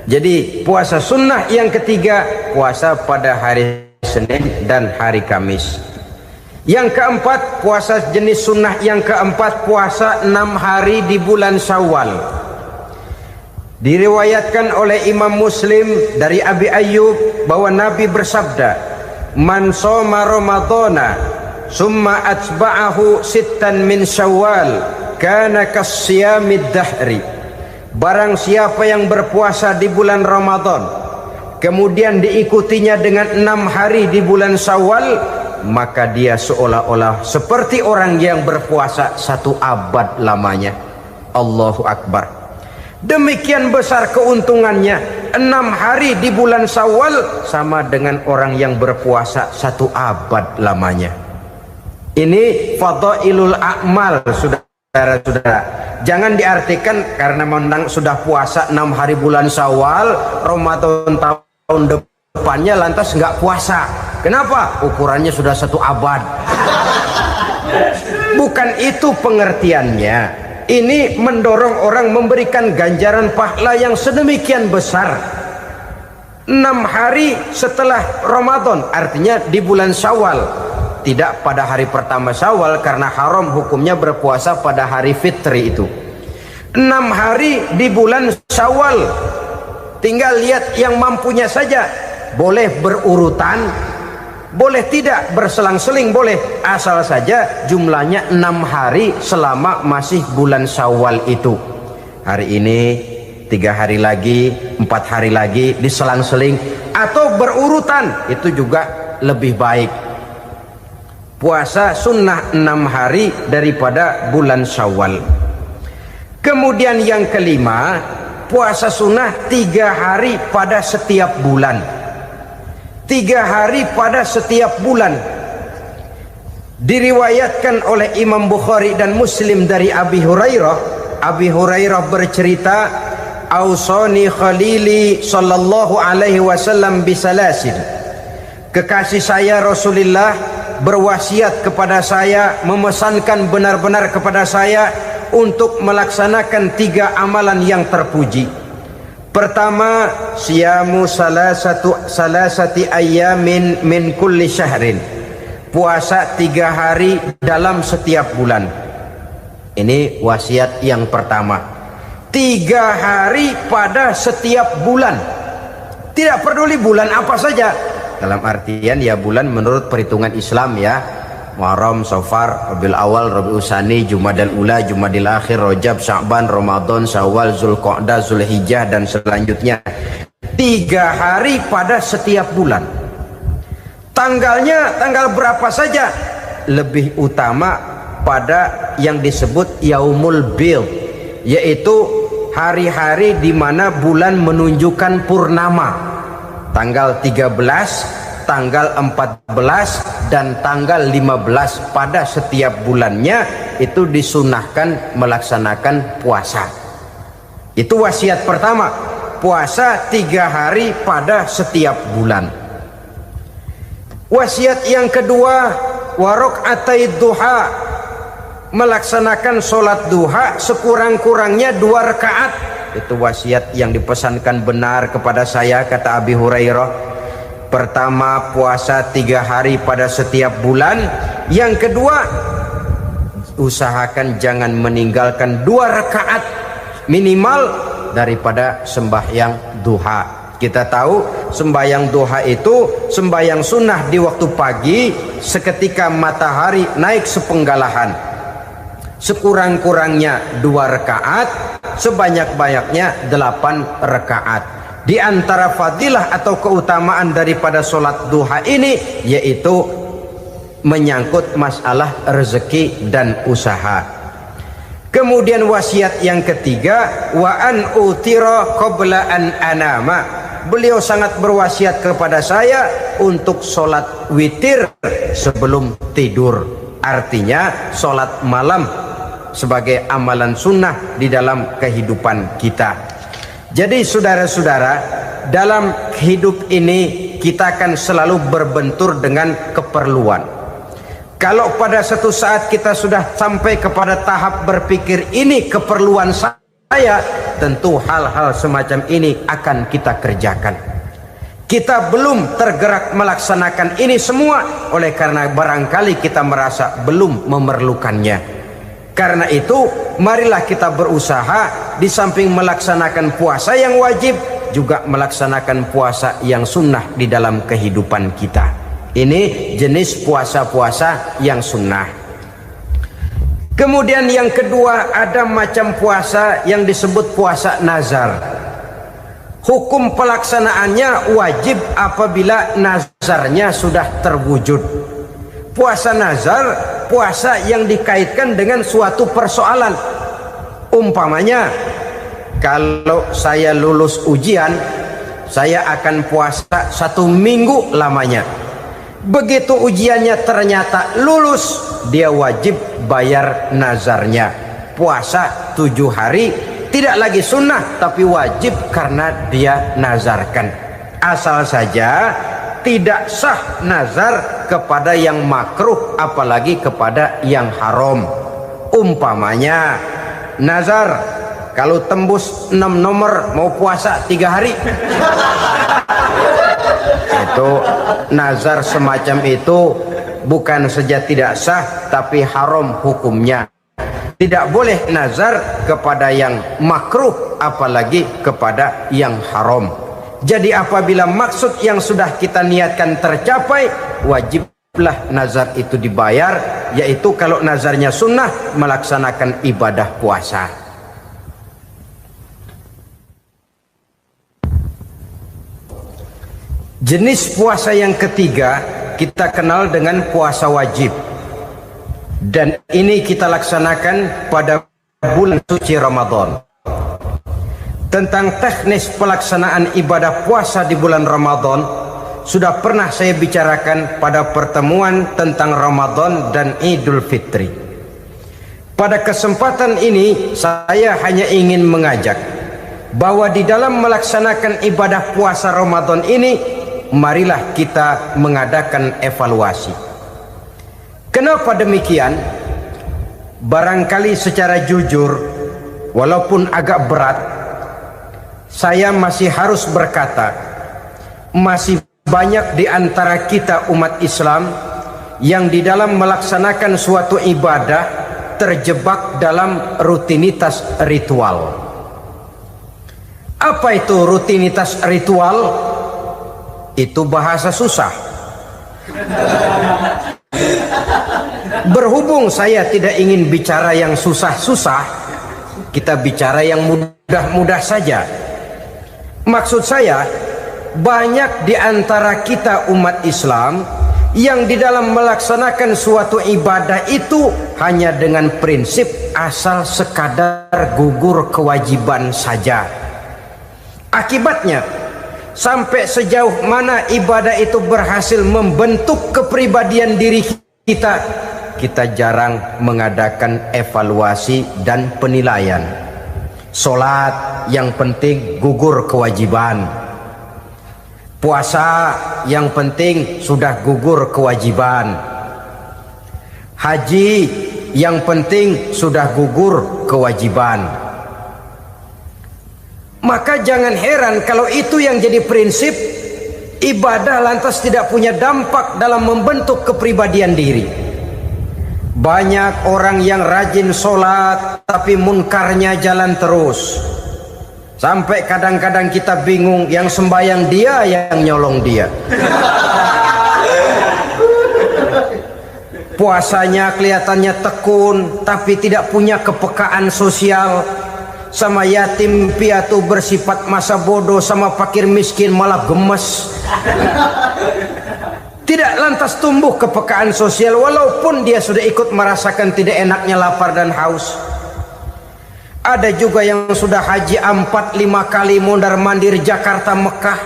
Jadi puasa sunnah yang ketiga, puasa pada hari Senin dan hari Kamis. Yang keempat, puasa jenis sunnah yang keempat, puasa 6 hari di bulan Syawal. Diriwayatkan oleh Imam Muslim dari Abi Ayyub bahwa Nabi bersabda, man shoma ramadhana summa atba'ahu sittan min Syawal kana kasyamid dahri. Barang siapa yang berpuasa di bulan Ramadan kemudian diikutinya dengan 6 hari di bulan Syawal, maka dia seolah-olah seperti orang yang berpuasa 1 abad lamanya. Allahu Akbar. Demikian besar keuntungannya. 6 hari di bulan Syawal sama dengan orang yang berpuasa 1 abad lamanya. Ini fadailul a'mal, saudara-saudara. Jangan diartikan karena memang sudah puasa 6 hari bulan Syawal, Ramadan tahun depannya lantas nggak puasa. Kenapa? Ukurannya sudah 1 abad. Bukan itu pengertiannya. Ini mendorong orang memberikan ganjaran pahala yang sedemikian besar. 6 hari setelah Ramadan, artinya di bulan Syawal. Tidak pada hari pertama Syawal, karena haram hukumnya berpuasa pada hari fitri itu. 6 hari di bulan Syawal. Tinggal lihat yang mampunya saja. Boleh berurutan, boleh tidak berselang-seling, boleh. Asal saja jumlahnya 6 hari selama masih bulan Syawal itu. Hari ini 3 hari lagi, 4 hari lagi, diselang-seling atau berurutan, itu juga lebih baik. Puasa sunnah 6 hari daripada bulan Syawal. Kemudian yang kelima, puasa sunnah 3 hari pada setiap bulan. 3 hari pada setiap bulan. Diriwayatkan oleh Imam Bukhari dan Muslim dari Abi Hurairah. Abi Hurairah bercerita, "Ausani khalili sallallahu alaihi wasallam bisalasin." Kekasih saya Rasulullah berwasiat kepada saya, memesankan benar-benar kepada saya untuk melaksanakan 3 amalan yang terpuji. Pertama, siyamu salasati ayyamin min kulli syahrin. Puasa 3 hari dalam setiap bulan. Ini wasiat yang pertama. 3 hari pada setiap bulan. Tidak peduli bulan apa saja. Dalam artian ya bulan menurut perhitungan Islam ya. Muharram, Safar, Rabiul Awal, Rabiul Tsani, Jumadal Ula, Jumadil Akhir, Rajab, Sya'ban, Ramadan, Syawal, Zulqa'dah, Zulhijjah dan selanjutnya. 3 hari pada setiap bulan. Tanggalnya tanggal berapa saja. Lebih utama pada yang disebut Yaumul Bid, yaitu hari-hari di mana bulan menunjukkan purnama. Tanggal 13, tanggal 14 dan tanggal 15 pada setiap bulannya itu disunahkan melaksanakan puasa. Itu wasiat pertama, puasa 3 hari pada setiap bulan. Wasiat yang kedua, waraqatai duha, melaksanakan sholat duha sekurang-kurangnya 2 rakaat. Itu wasiat yang dipesankan benar kepada saya, kata Abi Hurairah. Pertama, puasa 3 hari pada setiap bulan. Yang kedua, usahakan jangan meninggalkan 2 rakaat minimal daripada sembahyang duha. Kita tahu sembahyang duha itu sembahyang sunnah di waktu pagi seketika matahari naik sepenggalahan. Sekurang-kurangnya 2 rakaat, sebanyak-banyaknya 8 rakaat. Di antara fadilah atau keutamaan daripada sholat duha ini yaitu menyangkut masalah rezeki dan usaha. Kemudian wasiat yang ketiga, wa an utira qabla an anama. Beliau sangat berwasiat kepada saya untuk sholat witir sebelum tidur. Artinya sholat malam sebagai amalan sunnah di dalam kehidupan kita. Jadi saudara-saudara, dalam hidup ini kita akan selalu berbentur dengan keperluan. Kalau pada satu saat kita sudah sampai kepada tahap berpikir ini keperluan saya, tentu hal-hal semacam ini akan kita kerjakan. Kita belum tergerak melaksanakan ini semua oleh karena barangkali kita merasa belum memerlukannya. Karena itu marilah kita berusaha di samping melaksanakan puasa yang wajib juga melaksanakan puasa yang sunnah di dalam kehidupan kita. Ini jenis puasa-puasa yang sunnah. Kemudian yang kedua, ada macam puasa yang disebut puasa nazar. Hukum pelaksanaannya wajib apabila nazarnya sudah terwujud. Puasa nazar, puasa yang dikaitkan dengan suatu persoalan. Umpamanya, kalau saya lulus ujian, saya akan puasa 1 minggu lamanya. Begitu ujiannya ternyata lulus, dia wajib bayar nazarnya. Puasa 7 hari, tidak lagi sunnah tapi wajib karena dia nazarkan. Asal saja tidak sah nazar kepada yang makruh apalagi kepada yang haram. Umpamanya nazar kalau tembus 6 nomor mau puasa 3 hari. Itu nazar semacam itu bukan saja tidak sah tapi haram hukumnya. Tidak boleh nazar kepada yang makruh, apalagi kepada yang haram. Jadi apabila maksud yang sudah kita niatkan tercapai, wajiblah nazar itu dibayar, yaitu kalau nazarnya sunnah, melaksanakan ibadah puasa. Jenis puasa yang ketiga kita kenal dengan puasa wajib, dan ini kita laksanakan pada bulan suci Ramadan. Tentang teknis pelaksanaan ibadah puasa di bulan Ramadan sudah pernah saya bicarakan pada pertemuan tentang Ramadan dan Idul Fitri. Pada kesempatan ini saya hanya ingin mengajak bahwa di dalam melaksanakan ibadah puasa Ramadan ini, marilah kita mengadakan evaluasi. Kenapa demikian? Barangkali secara jujur, walaupun agak berat, saya masih harus berkata, masih banyak di antara kita umat Islam yang di dalam melaksanakan suatu ibadah terjebak dalam rutinitas ritual. Apa itu rutinitas ritual? Itu bahasa susah. Berhubung saya tidak ingin bicara yang susah-susah, kita bicara yang mudah-mudah saja. Maksud saya, banyak di antara kita umat Islam yang di dalam melaksanakan suatu ibadah itu hanya dengan prinsip asal sekadar gugur kewajiban saja. Akibatnya, sampai sejauh mana ibadah itu berhasil membentuk kepribadian diri kita, kita jarang mengadakan evaluasi dan penilaian. Sholat yang penting gugur kewajiban, puasa yang penting sudah gugur kewajiban, haji yang penting sudah gugur kewajiban. Maka jangan heran kalau itu yang jadi prinsip, ibadah lantas tidak punya dampak dalam membentuk kepribadian diri. Banyak orang yang rajin sholat tapi munkarnya jalan terus, sampai kadang-kadang kita bingung, yang sembahyang dia, yang nyolong dia. Puasanya kelihatannya tekun tapi tidak punya kepekaan sosial. Sama yatim piatu bersifat masa bodoh, sama fakir miskin malah gemes. Tidak lantas tumbuh kepekaan sosial walaupun dia sudah ikut merasakan tidak enaknya lapar dan haus. Ada juga yang sudah haji 4-5 kali mondar-mandir Jakarta Mekah,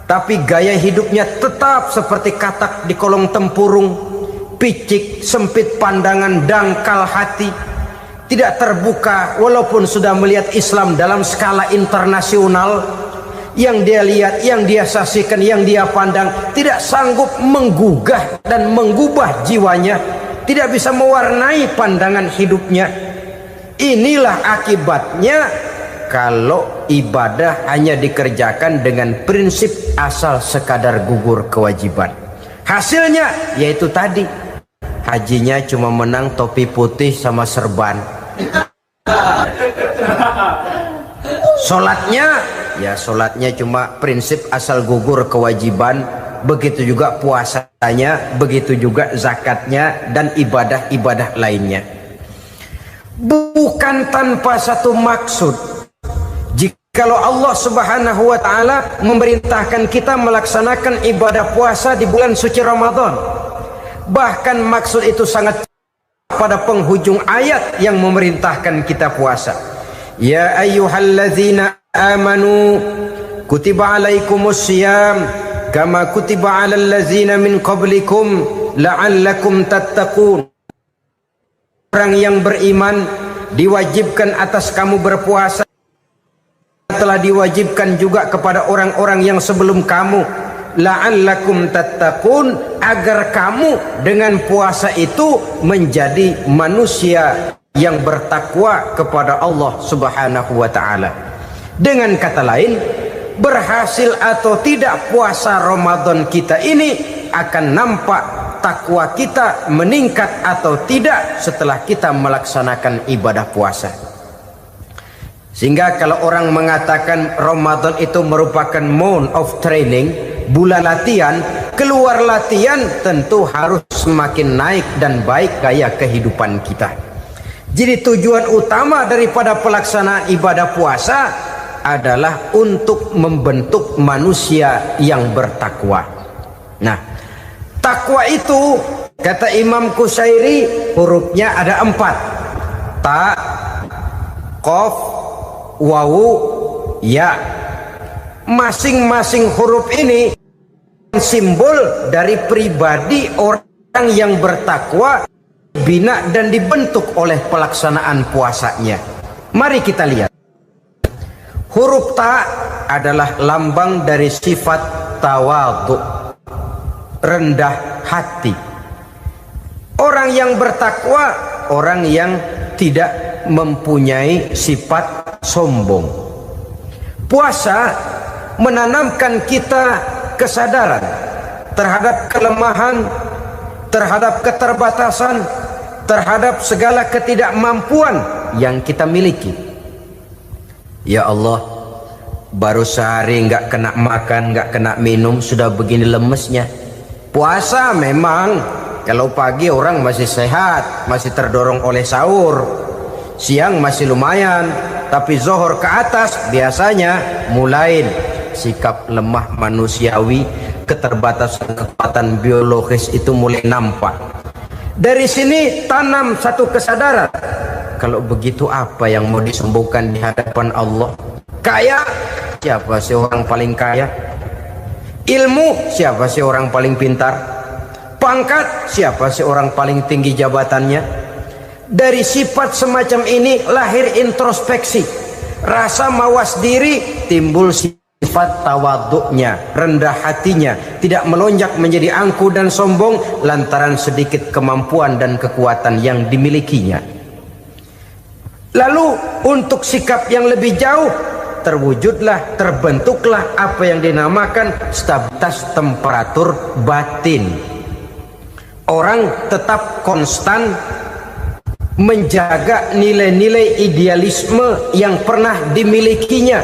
tapi gaya hidupnya tetap seperti katak di kolong tempurung, picik, sempit pandangan, dangkal hati, tidak terbuka walaupun sudah melihat Islam dalam skala internasional. Yang dia lihat, yang dia saksikan, yang dia pandang tidak sanggup menggugah dan mengubah jiwanya, tidak bisa mewarnai pandangan hidupnya. Inilah akibatnya kalau ibadah hanya dikerjakan dengan prinsip asal sekadar gugur kewajiban. Hasilnya yaitu tadi, hajinya cuma menang topi putih sama serban. Sholatnya cuma prinsip asal gugur kewajiban, begitu juga puasanya, begitu juga zakatnya dan ibadah-ibadah lainnya. Bukan tanpa satu maksud, jikalau Allah Subhanahu wa ta'ala memerintahkan kita melaksanakan ibadah puasa di bulan suci Ramadan, bahkan maksud itu sangat pada penghujung ayat yang memerintahkan kita puasa. Ya ayyuhalladzina amanu kutiba alaikumus syiyam kama kutiba alal ladzina min qablikum la'allakum tattaqun. Orang yang beriman, diwajibkan atas kamu berpuasa, telah diwajibkan juga kepada orang-orang yang sebelum kamu, la'allakum tattaqun, agar kamu dengan puasa itu menjadi manusia yang bertakwa kepada Allah Subhanahu wa ta'ala. Dengan kata lain, berhasil atau tidak puasa Ramadan kita ini akan nampak takwa kita meningkat atau tidak setelah kita melaksanakan ibadah puasa. Sehingga kalau orang mengatakan Ramadan itu merupakan month of training, bulan latihan, keluar latihan tentu harus semakin naik dan baik gaya kehidupan kita. Jadi tujuan utama daripada pelaksanaan ibadah puasa adalah untuk membentuk manusia yang bertakwa. Nah, takwa itu kata Imam Qusairi hurufnya ada 4. Ta, qaf, wawu, ya. Masing-masing huruf ini simbol dari pribadi orang yang bertakwa, bina dan dibentuk oleh pelaksanaan puasanya. Mari kita lihat. Huruf ta adalah lambang dari sifat tawadhu, rendah hati. Orang yang bertakwa, orang yang tidak mempunyai sifat sombong. Puasa menanamkan kita kesadaran terhadap kelemahan, terhadap keterbatasan, terhadap segala ketidakmampuan yang kita miliki. Ya Allah, baru sehari nggak kena makan, nggak kena minum, sudah begini lemesnya. Puasa memang kalau pagi orang masih sehat, masih terdorong oleh sahur, siang masih lumayan, tapi zuhur ke atas biasanya mulai sikap lemah manusiawi, keterbatasan kekuatan biologis itu mulai nampak. Dari sini tanam satu kesadaran, kalau begitu apa yang mau disembuhkan di hadapan Allah? Kaya, siapa sih orang paling kaya? Ilmu, siapa sih orang paling pintar? Pangkat, siapa sih orang paling tinggi jabatannya? Dari sifat semacam ini lahir introspeksi, rasa mawas diri, timbul sifat tawaduknya, rendah hatinya, tidak melonjak menjadi angku dan sombong lantaran sedikit kemampuan dan kekuatan yang dimilikinya. Lalu untuk sikap yang lebih jauh, terwujudlah, terbentuklah apa yang dinamakan stabilitas temperatur batin. Orang tetap konstan menjaga nilai-nilai idealisme yang pernah dimilikinya.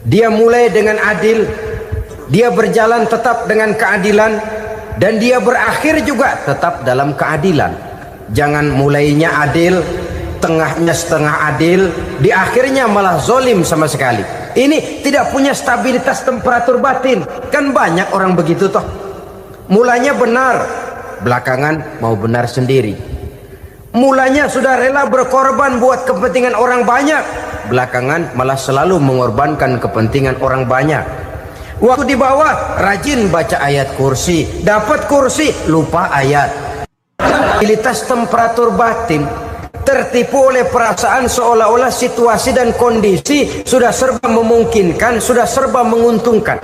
Dia mulai dengan adil, dia berjalan tetap dengan keadilan, dan dia berakhir juga tetap dalam keadilan. Jangan mulainya adil, tengahnya setengah adil, di akhirnya malah zolim sama sekali. Ini tidak punya stabilitas temperatur batin. Kan banyak orang begitu toh. Mulanya benar, belakangan mau benar sendiri. Mulanya sudah rela berkorban buat kepentingan orang banyak, belakangan malah selalu mengorbankan kepentingan orang banyak. Waktu di bawah rajin baca ayat kursi, dapat kursi lupa ayat. Stabilitas temperatur batin tertipu oleh perasaan seolah-olah situasi dan kondisi sudah serba memungkinkan, sudah serba menguntungkan.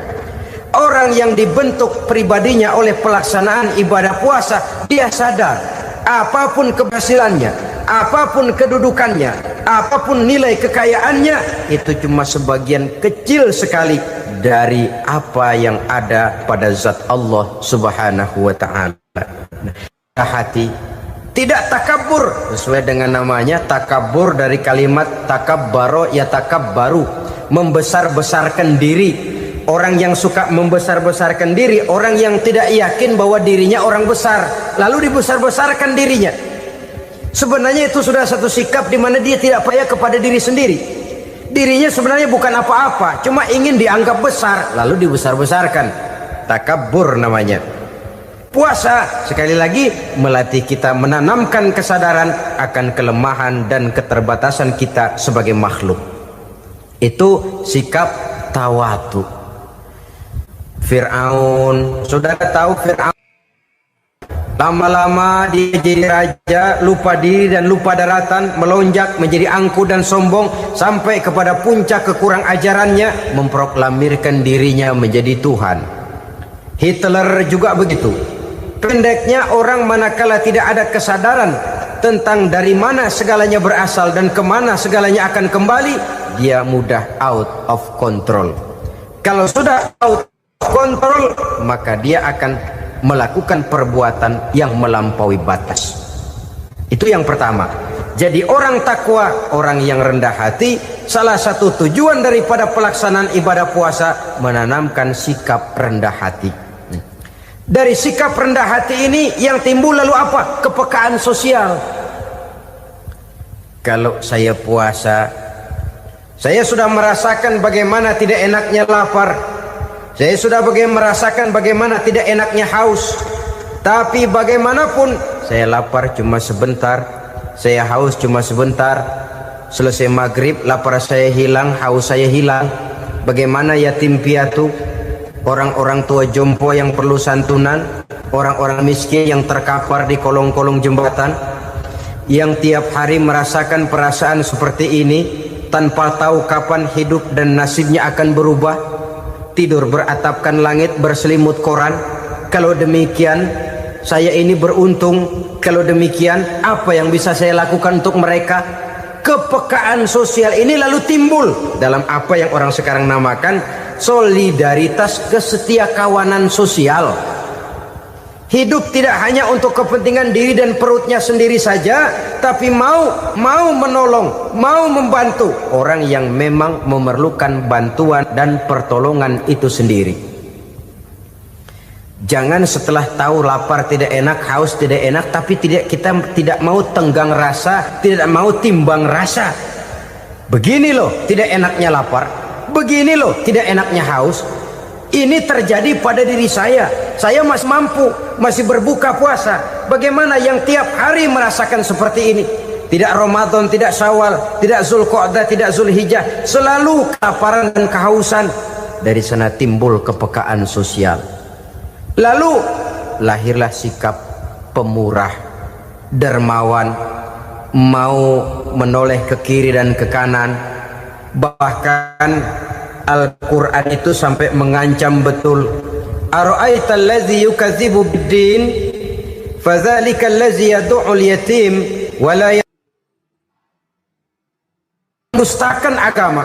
Orang yang dibentuk pribadinya oleh pelaksanaan ibadah puasa, dia sadar apapun keberhasilannya, apapun kedudukannya, apapun nilai kekayaannya, itu cuma sebagian kecil sekali dari apa yang ada pada zat Allah Subhanahu wa ta'ala. Hati tidak takabur, sesuai dengan namanya takabur dari kalimat takabbaro ya takabbaru, membesar-besarkan diri. Orang yang suka membesar-besarkan diri, orang yang tidak yakin bahwa dirinya orang besar, lalu dibesar-besarkan dirinya. Sebenarnya itu sudah satu sikap di mana dia tidak percaya kepada diri sendiri. Dirinya sebenarnya bukan apa-apa, cuma ingin dianggap besar, lalu dibesar-besarkan. Takabbur namanya. Puasa sekali lagi melatih kita menanamkan kesadaran akan kelemahan dan keterbatasan kita sebagai makhluk. Itu sikap tawadhu. Fir'aun, saudara tahu Fir'aun, lama-lama dia jadi raja, lupa diri dan lupa daratan, melonjak menjadi angku dan sombong sampai kepada puncak kekurang ajarannya, memproklamirkan dirinya menjadi Tuhan. Hitler juga begitu. Pendeknya, orang manakala tidak ada kesadaran tentang dari mana segalanya berasal dan kemana segalanya akan kembali, dia mudah out of control. Kalau sudah out of control, maka dia akan melakukan perbuatan yang melampaui batas. Itu yang pertama. Jadi orang takwa, orang yang rendah hati, salah satu tujuan daripada pelaksanaan ibadah puasa menanamkan sikap rendah hati. Dari sikap rendah hati ini yang timbul lalu apa? Kepekaan sosial. Kalau saya puasa, saya sudah merasakan bagaimana tidak enaknya lapar. Saya sudah merasakan bagaimana tidak enaknya haus. Tapi bagaimanapun saya lapar cuma sebentar, saya haus cuma sebentar. Selesai maghrib lapar saya hilang, haus saya hilang. Bagaimana yatim piatu, orang-orang tua jompo yang perlu santunan, orang-orang miskin yang terkapar di kolong-kolong jembatan, yang tiap hari merasakan perasaan seperti ini tanpa tahu kapan hidup dan nasibnya akan berubah. Tidur beratapkan langit, berselimut koran. Kalau demikian saya ini beruntung. Kalau demikian apa yang bisa saya lakukan untuk mereka? Kepekaan sosial ini lalu timbul dalam apa yang orang sekarang namakan solidaritas kesetiakawanan sosial. Hidup tidak hanya untuk kepentingan diri dan perutnya sendiri saja, tapi mau menolong, mau membantu orang yang memang memerlukan bantuan dan pertolongan itu sendiri. Jangan setelah tahu lapar tidak enak, haus tidak enak, tapi kita tidak mau tenggang rasa, tidak mau timbang rasa. Begini loh tidak enaknya lapar, begini loh tidak enaknya haus. Ini terjadi pada diri saya masih mampu, masih berbuka puasa. Bagaimana yang tiap hari merasakan seperti ini? Tidak Ramadan, tidak Syawal, tidak Zulqa'dah, tidak Zulhijjah, selalu kelaparan dan kehausan. Dari sana timbul kepekaan sosial. Lalu lahirlah sikap pemurah, dermawan, mau menoleh ke kiri dan ke kanan. Bahkan Al-Quran itu sampai mengancam betul. Ara'aital ladzi yukadzibu bid-din fadzalikal ladzi yad'ul yatim wa la mendustakan agama.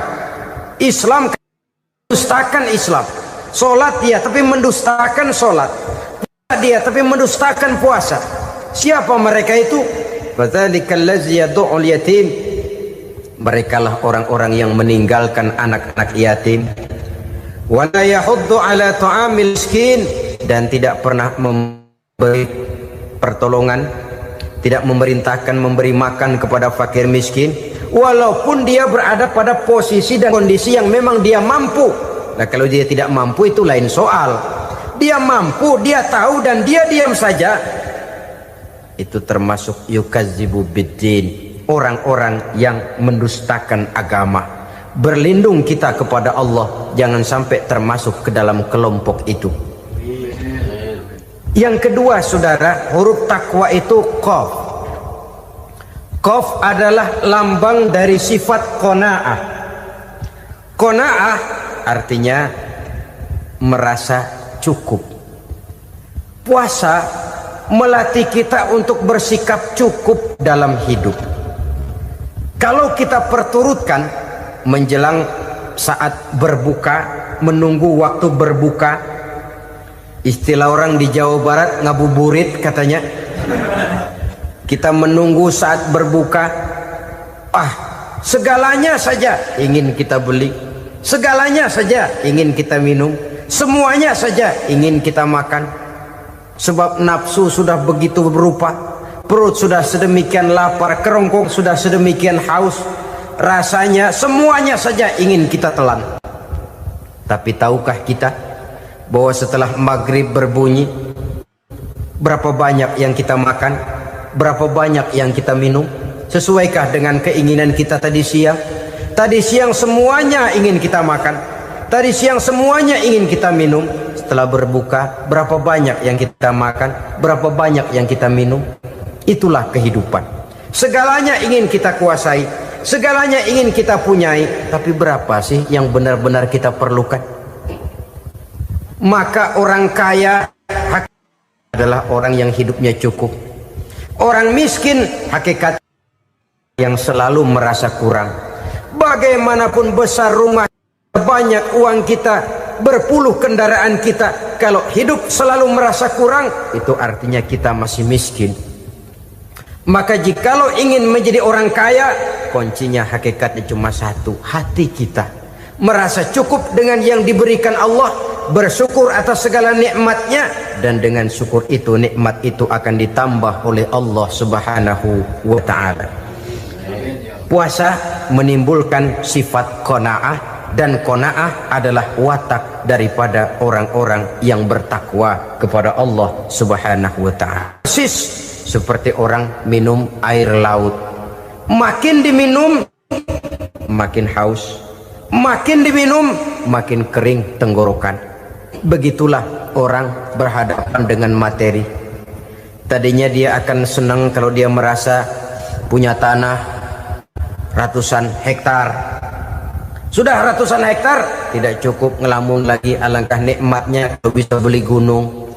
Islam mendustakan Islam. Salat dia tapi mendustakan salat. Puasa dia tapi mendustakan puasa. Siapa mereka itu? Fadzalikal ladzi yad'ul yatim. Merekalah orang-orang yang meninggalkan anak-anak yatim. Wa la yahuddu ala ta'amil miskin, dan tidak pernah memberi pertolongan, tidak memerintahkan memberi makan kepada fakir miskin, walaupun dia berada pada posisi dan kondisi yang memang dia mampu. Nah, kalau dia tidak mampu itu lain soal. Dia mampu, dia tahu, dan dia diam saja. Itu termasuk yukadzibu biddin, orang-orang yang mendustakan agama. Berlindung kita kepada Allah, jangan sampai termasuk ke dalam kelompok itu. Yang kedua saudara, huruf takwa itu qaf. Qaf adalah lambang dari sifat qanaah. Qanaah artinya merasa cukup. Puasa melatih kita untuk bersikap cukup dalam hidup. Kalau kita perturutkan menjelang saat berbuka, menunggu waktu berbuka, istilah orang di Jawa Barat ngabuburit katanya, kita menunggu saat berbuka, segalanya saja ingin kita beli, segalanya saja ingin kita minum, semuanya saja ingin kita makan, sebab nafsu sudah begitu berupa. Perut sudah sedemikian lapar, kerongkong sudah sedemikian haus, rasanya semuanya saja ingin kita telan. Tapi tahukah kita bahwa setelah maghrib berbunyi, berapa banyak yang kita makan, berapa banyak yang kita minum? Sesuaikah dengan keinginan kita tadi siang? Tadi siang semuanya ingin kita makan, tadi siang semuanya ingin kita minum. Setelah berbuka, berapa banyak yang kita makan, berapa banyak yang kita minum? Itulah kehidupan. Segalanya ingin kita kuasai, segalanya ingin kita punyai, tapi berapa sih yang benar-benar kita perlukan? Maka orang kaya adalah orang yang hidupnya cukup. Orang miskin hakikat yang selalu merasa kurang. Bagaimanapun besar rumah, banyak uang kita, berpuluh kendaraan kita, kalau hidup selalu merasa kurang, itu artinya kita masih miskin. Maka jikalau ingin menjadi orang kaya, kuncinya hakikatnya cuma satu, hati kita merasa cukup dengan yang diberikan Allah, bersyukur atas segala nikmatnya, dan dengan syukur itu, nikmat itu akan ditambah oleh Allah Subhanahu wa ta'ala. Puasa menimbulkan sifat qanaah, dan qanaah adalah watak daripada orang-orang yang bertakwa kepada Allah Subhanahu wa ta'ala. Persis seperti orang minum air laut, makin diminum makin haus, makin diminum makin kering tenggorokan. Begitulah orang berhadapan dengan materi. Tadinya dia akan senang kalau dia merasa punya tanah ratusan hektar. Sudah ratusan hektar, tidak cukup ngelamun lagi, alangkah nikmatnya kalau bisa beli gunung.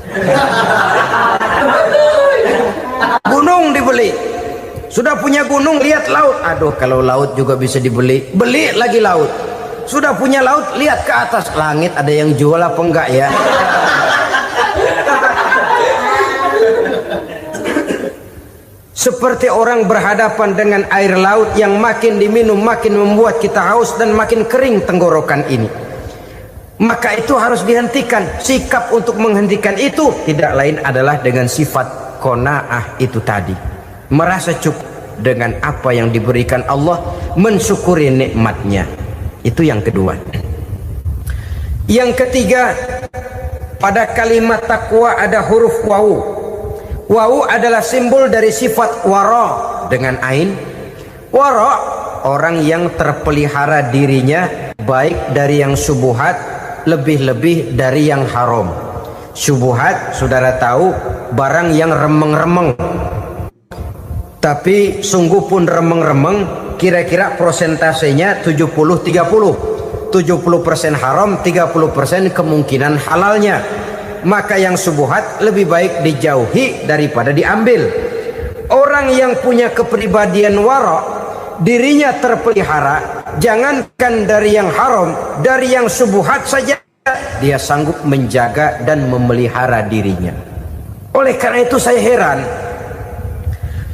Gunung dibeli. Sudah punya gunung, lihat laut. Aduh, kalau laut juga bisa dibeli, beli lagi laut. Sudah punya laut, lihat ke atas, langit ada yang jual apa enggak ya? Seperti orang berhadapan dengan air laut yang makin diminum makin membuat kita haus dan makin kering tenggorokan ini. Maka itu harus dihentikan. Sikap untuk menghentikan itu tidak lain adalah dengan sifat qanaah itu tadi, merasa cukup dengan apa yang diberikan Allah, mensyukuri nikmatnya. Itu yang kedua. Yang ketiga, pada kalimat takwa ada huruf wawu. Wawu adalah simbol dari sifat wara dengan ain. Wara, orang yang terpelihara dirinya baik dari yang syubhat, lebih-lebih dari yang haram. Syubhat, saudara tahu, barang yang remeng-remeng. Tapi sungguh pun remeng-remeng, kira-kira prosentasenya 70-30. 70% haram, 30% kemungkinan halalnya. Maka yang syubhat lebih baik dijauhi daripada diambil. Orang yang punya kepribadian wara, dirinya terpelihara, jangankan dari yang haram, dari yang syubhat saja dia sanggup menjaga dan memelihara dirinya. Oleh karena itu saya heran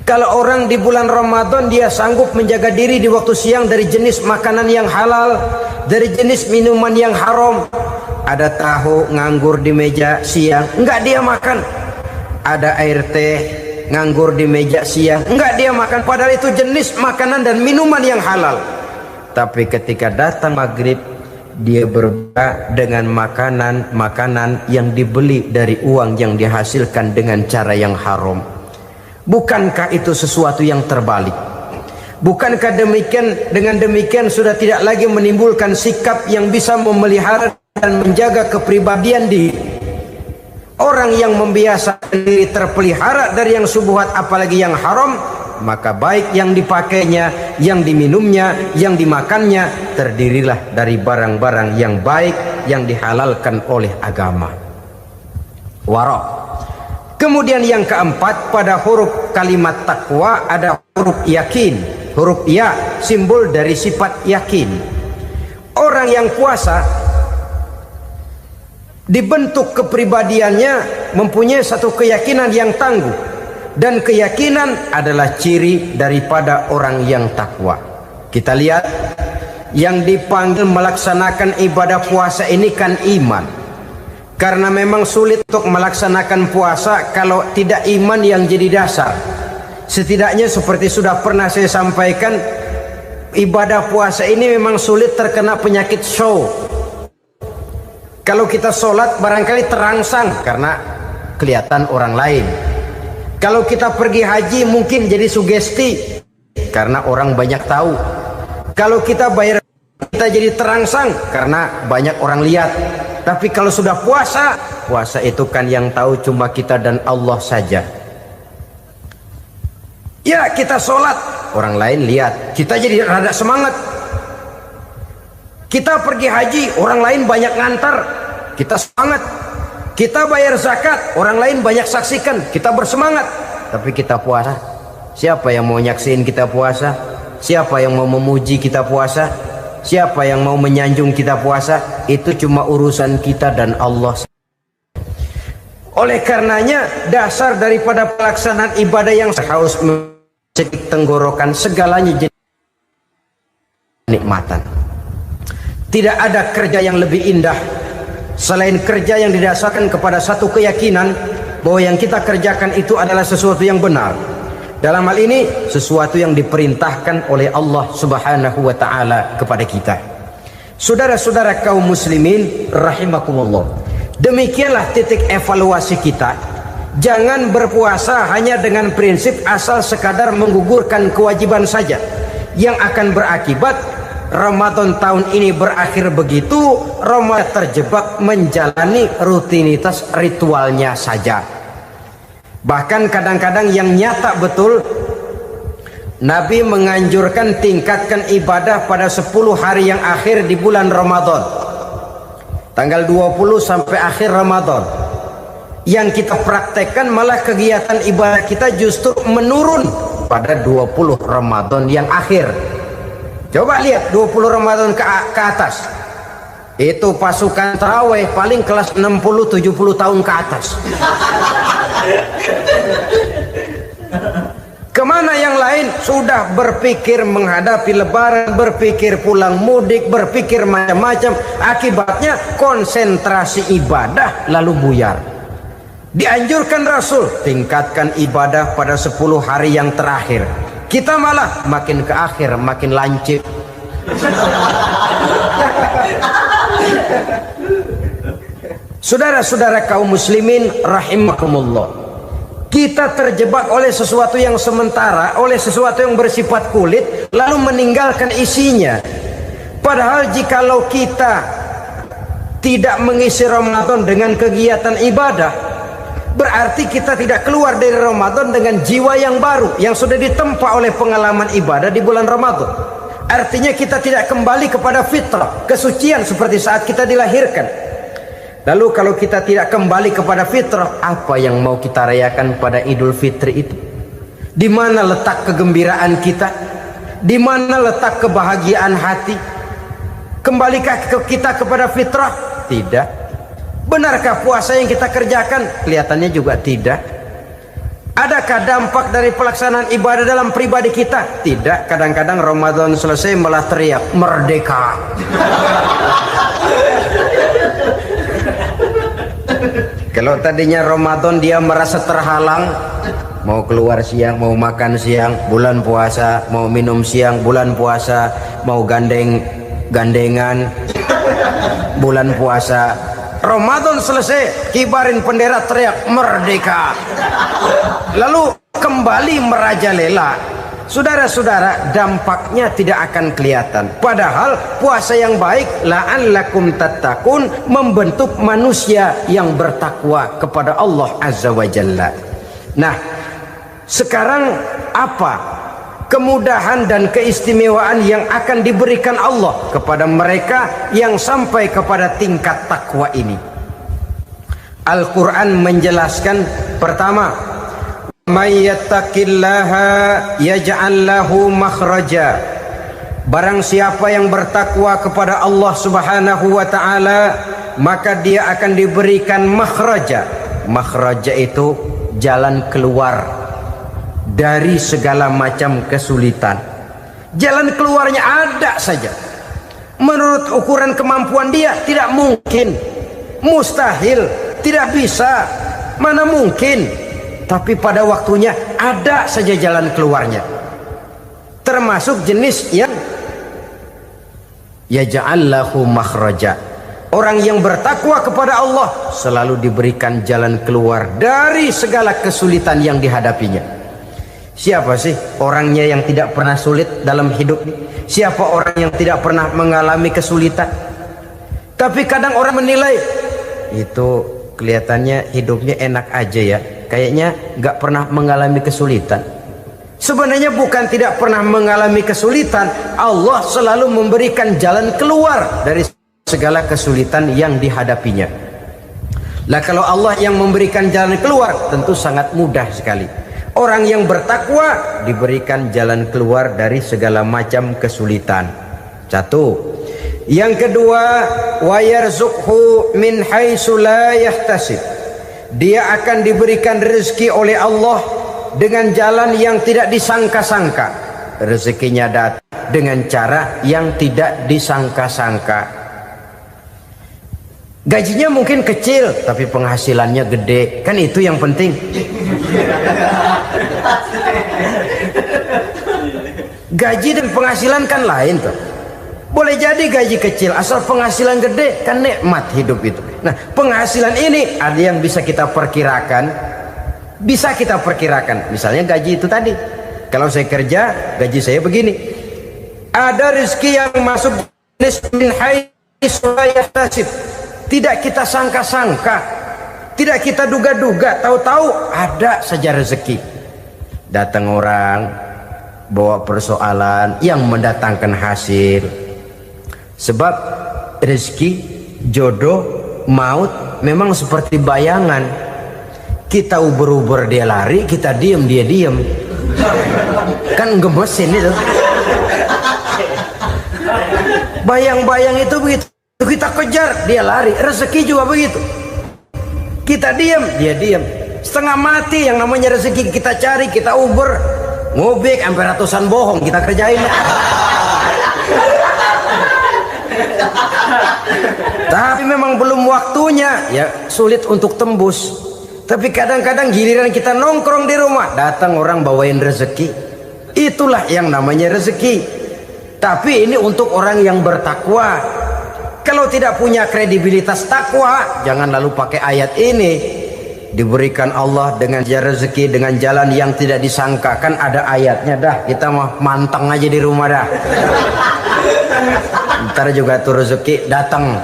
kalau orang di bulan Ramadan dia sanggup menjaga diri di waktu siang dari jenis makanan yang halal, dari jenis minuman yang haram. Ada tahu nganggur di meja siang, enggak dia makan. Ada air teh nganggur di meja siang, enggak dia makan. Padahal itu jenis makanan dan minuman yang halal. Tapi ketika datang maghrib, dia berbuka dengan makanan yang dibeli dari uang yang dihasilkan dengan cara yang haram. Bukankah itu sesuatu yang terbalik? Bukankah dengan demikian sudah tidak lagi menimbulkan sikap yang bisa memelihara dan menjaga kepribadian diri? Orang yang membiasakan diri terpelihara dari yang syubhat apalagi yang haram, maka baik yang dipakainya, yang diminumnya, yang dimakannya terdirilah dari barang-barang yang baik yang dihalalkan oleh agama. Wara. Kemudian yang keempat, pada huruf kalimat takwa ada huruf yakin. Huruf ya simbol dari sifat yakin. Orang yang puasa dibentuk kepribadiannya mempunyai satu keyakinan yang tangguh, dan keyakinan adalah ciri daripada orang yang takwa. Kita lihat yang dipanggil melaksanakan ibadah puasa ini kan iman, karena memang sulit untuk melaksanakan puasa kalau tidak iman yang jadi dasar. Setidaknya seperti sudah pernah saya sampaikan, ibadah puasa ini memang sulit terkena penyakit show. Kalau kita sholat barangkali terangsang karena kelihatan orang lain. Kalau kita pergi haji mungkin jadi sugesti karena orang banyak tahu. Kalau kita bayar kita jadi terangsang karena banyak orang lihat. Tapi kalau sudah puasa, puasa itu kan yang tahu cuma kita dan Allah saja. Ya kita sholat, orang lain lihat, kita jadi rada semangat. Kita pergi haji, orang lain banyak ngantar, kita semangat. Kita bayar zakat, orang lain banyak saksikan, kita bersemangat. Tapi kita puasa, siapa yang mau nyaksiin kita puasa? Siapa yang mau memuji kita puasa? Siapa yang mau menyanjung kita puasa, itu cuma urusan kita dan Allah. Oleh karenanya, dasar daripada pelaksanaan ibadah yang haus mencekik tenggorokan, segalanya jadi nikmatan. Tidak ada kerja yang lebih indah selain kerja yang didasarkan kepada satu keyakinan bahwa yang kita kerjakan itu adalah sesuatu yang benar. Dalam hal ini, sesuatu yang diperintahkan oleh Allah Subhanahu wa Ta'ala kepada kita. Saudara-saudara kaum muslimin rahimakumullah, demikianlah titik evaluasi kita. Jangan berpuasa hanya dengan prinsip asal sekadar menggugurkan kewajiban saja, yang akan berakibat Ramadan tahun ini berakhir begitu, Ramadan terjebak menjalani rutinitas ritualnya saja. Bahkan kadang-kadang yang nyata betul, Nabi menganjurkan tingkatkan ibadah pada 10 hari yang akhir di bulan Ramadan, tanggal 20 sampai akhir Ramadan. Yang kita praktekkan malah kegiatan ibadah kita justru menurun pada 20 Ramadan yang akhir. Coba lihat 20 Ramadan ke atas, itu pasukan tarawih paling kelas 60-70 tahun ke atas. Kemana yang lain sudah berpikir menghadapi lebaran, berpikir pulang mudik, berpikir macam-macam. Akibatnya konsentrasi ibadah lalu buyar. Dianjurkan Rasul tingkatkan ibadah pada 10 hari yang terakhir. Kita malah makin ke akhir makin lancip. Saudara-saudara kaum muslimin rahimakumullah, kita terjebak oleh sesuatu yang sementara, oleh sesuatu yang bersifat kulit, lalu meninggalkan isinya. Padahal jikalau kita tidak mengisi Ramadan dengan kegiatan ibadah, berarti kita tidak keluar dari Ramadan dengan jiwa yang baru, yang sudah ditempa oleh pengalaman ibadah di bulan Ramadan. Artinya kita tidak kembali kepada fitrah, kesucian seperti saat kita dilahirkan. Lalu kalau kita tidak kembali kepada fitrah, apa yang mau kita rayakan pada Idul Fitri itu? Di mana letak kegembiraan kita? Di mana letak kebahagiaan hati? Kembalikah kita kepada fitrah? Tidak. Benarkah puasa yang kita kerjakan? Kelihatannya juga tidak. Adakah dampak dari pelaksanaan ibadah dalam pribadi kita? Tidak. Kadang-kadang Ramadan selesai malah teriak merdeka. Kalau tadinya Ramadan dia merasa terhalang, mau keluar siang, mau makan siang, bulan puasa, mau minum siang, bulan puasa, mau gandengan, bulan puasa. Ramadan selesai, kibarin bendera, teriak merdeka. Lalu kembali merajalela. Saudara-saudara, dampaknya tidak akan kelihatan. Padahal puasa yang baik, la'allakum tattaqun, membentuk manusia yang bertakwa kepada Allah Azza wa Jalla. Nah, sekarang apa kemudahan dan keistimewaan yang akan diberikan Allah kepada mereka yang sampai kepada tingkat takwa ini? Al-Quran menjelaskan, pertama, may yattaqillaha yaj'al lahu makhraja. Barang siapa yang bertakwa kepada Allah Subhanahu wa Ta'ala, maka dia akan diberikan makhraja. Makhraja itu jalan keluar dari segala macam kesulitan. Jalan keluarnya ada saja. Menurut ukuran kemampuan dia tidak mungkin, mustahil, tidak bisa, mana mungkin. Tapi pada waktunya ada saja jalan keluarnya. Termasuk jenis yang yaj'al lahu makhraja. Orang yang bertakwa kepada Allah selalu diberikan jalan keluar dari segala kesulitan yang dihadapinya. Siapa sih orangnya yang tidak pernah sulit dalam hidup ini? Siapa orang yang tidak pernah mengalami kesulitan? Tapi kadang orang menilai, itu kelihatannya hidupnya enak aja ya, kayaknya nggak pernah mengalami kesulitan. Sebenarnya bukan tidak pernah mengalami kesulitan, Allah selalu memberikan jalan keluar dari segala kesulitan yang dihadapinya. Lah kalau Allah yang memberikan jalan keluar, tentu sangat mudah sekali. Orang yang bertakwa diberikan jalan keluar dari segala macam kesulitan. Satu. Yang kedua, wa yarzuqhu min haitsu la yahtasib. Dia akan diberikan rezeki oleh Allah dengan jalan yang tidak disangka-sangka. Rezekinya datang dengan cara yang tidak disangka-sangka. Gajinya mungkin kecil tapi penghasilannya gede, kan itu yang penting. Gaji dan penghasilan kan lain tuh. Boleh jadi gaji kecil asal penghasilan gede, kan nikmat hidup itu. Nah, penghasilan ini ada yang bisa kita perkirakan. Bisa kita perkirakan. Misalnya gaji itu tadi. Kalau saya kerja, gaji saya begini. Ada rezeki yang masuk min haitsu la yahtasib. Tidak kita sangka-sangka, tidak kita duga-duga, tahu-tahu ada saja rezeki. Datang orang bawa persoalan yang mendatangkan hasil. Sebab rezeki, jodoh, maut memang seperti bayangan. Kita uber-uber dia lari, kita diem dia diem. Kan gemesin itu. Bayang-bayang itu begitu. Kita kejar, dia lari. Rezeki juga begitu. Kita diam, dia diam. Setengah mati yang namanya rezeki kita cari, kita uber, ngobek sampai ratusan bohong kita kerjain. Tapi memang belum waktunya, ya sulit untuk tembus. Tapi kadang-kadang giliran kita nongkrong di rumah, datang orang bawain rezeki. Itulah yang namanya rezeki. Tapi ini untuk orang yang bertakwa. Kalau tidak punya kredibilitas takwa, jangan lalu pakai ayat ini. Diberikan Allah dengan rezeki dengan jalan yang tidak disangka. Kan ada ayatnya dah. Kita mah manteng aja di rumah dah. Ntar juga tuh rezeki datang.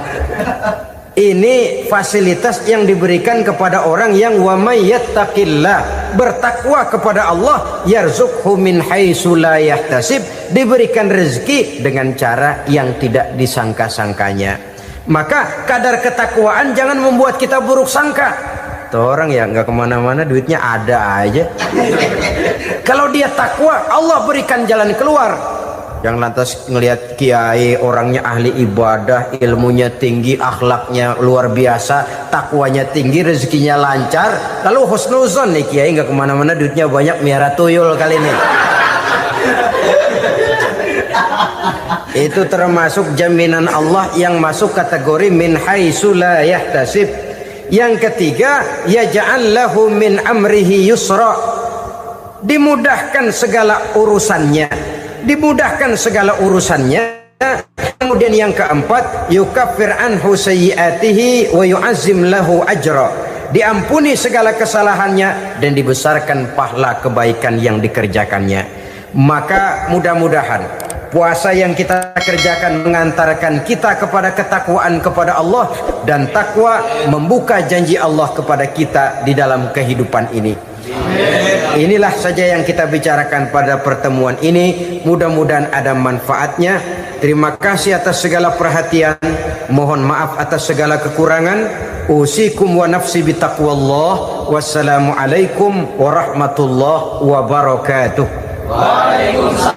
Ini fasilitas yang diberikan kepada orang yang wa may yattaqillah, bertakwa kepada Allah, yarzuqhu min haitsu la yahtasib, diberikan rezeki dengan cara yang tidak disangka-sangkanya. Maka kadar ketakwaan jangan membuat kita buruk sangka. Tuh orang ya nggak kemana-mana, duitnya ada aja. Kalau dia takwa, Allah berikan jalan keluar. Yang lantas ngelihat kiai orangnya ahli ibadah, ilmunya tinggi, akhlaknya luar biasa, takwanya tinggi, rezekinya lancar, lalu husnuzon nih kiai nggak kemana-mana, duitnya banyak, miara tuyul kali ini. Itu termasuk jaminan Allah yang masuk kategori min haitsu la yahtasib. Yang ketiga, yaj'al lahu min amrihi yusra, dimudahkan segala urusannya. Dimudahkan segala urusannya. Kemudian yang keempat, yukaffir anhu sayyiatihi wa yu'azzim lahu ajra, diampuni segala kesalahannya dan dibesarkan pahala kebaikan yang dikerjakannya. Maka mudah-mudahan puasa yang kita kerjakan mengantarkan kita kepada ketakwaan kepada Allah, dan takwa membuka janji Allah kepada kita di dalam kehidupan ini. Inilah saja yang kita bicarakan pada pertemuan ini. Mudah-mudahan ada manfaatnya. Terima kasih atas segala perhatian. Mohon maaf atas segala kekurangan. Usikum wa nafsi bitaqwallah. Wassalamualaikum warahmatullahi wabarakatuh. Waalaikumsalam.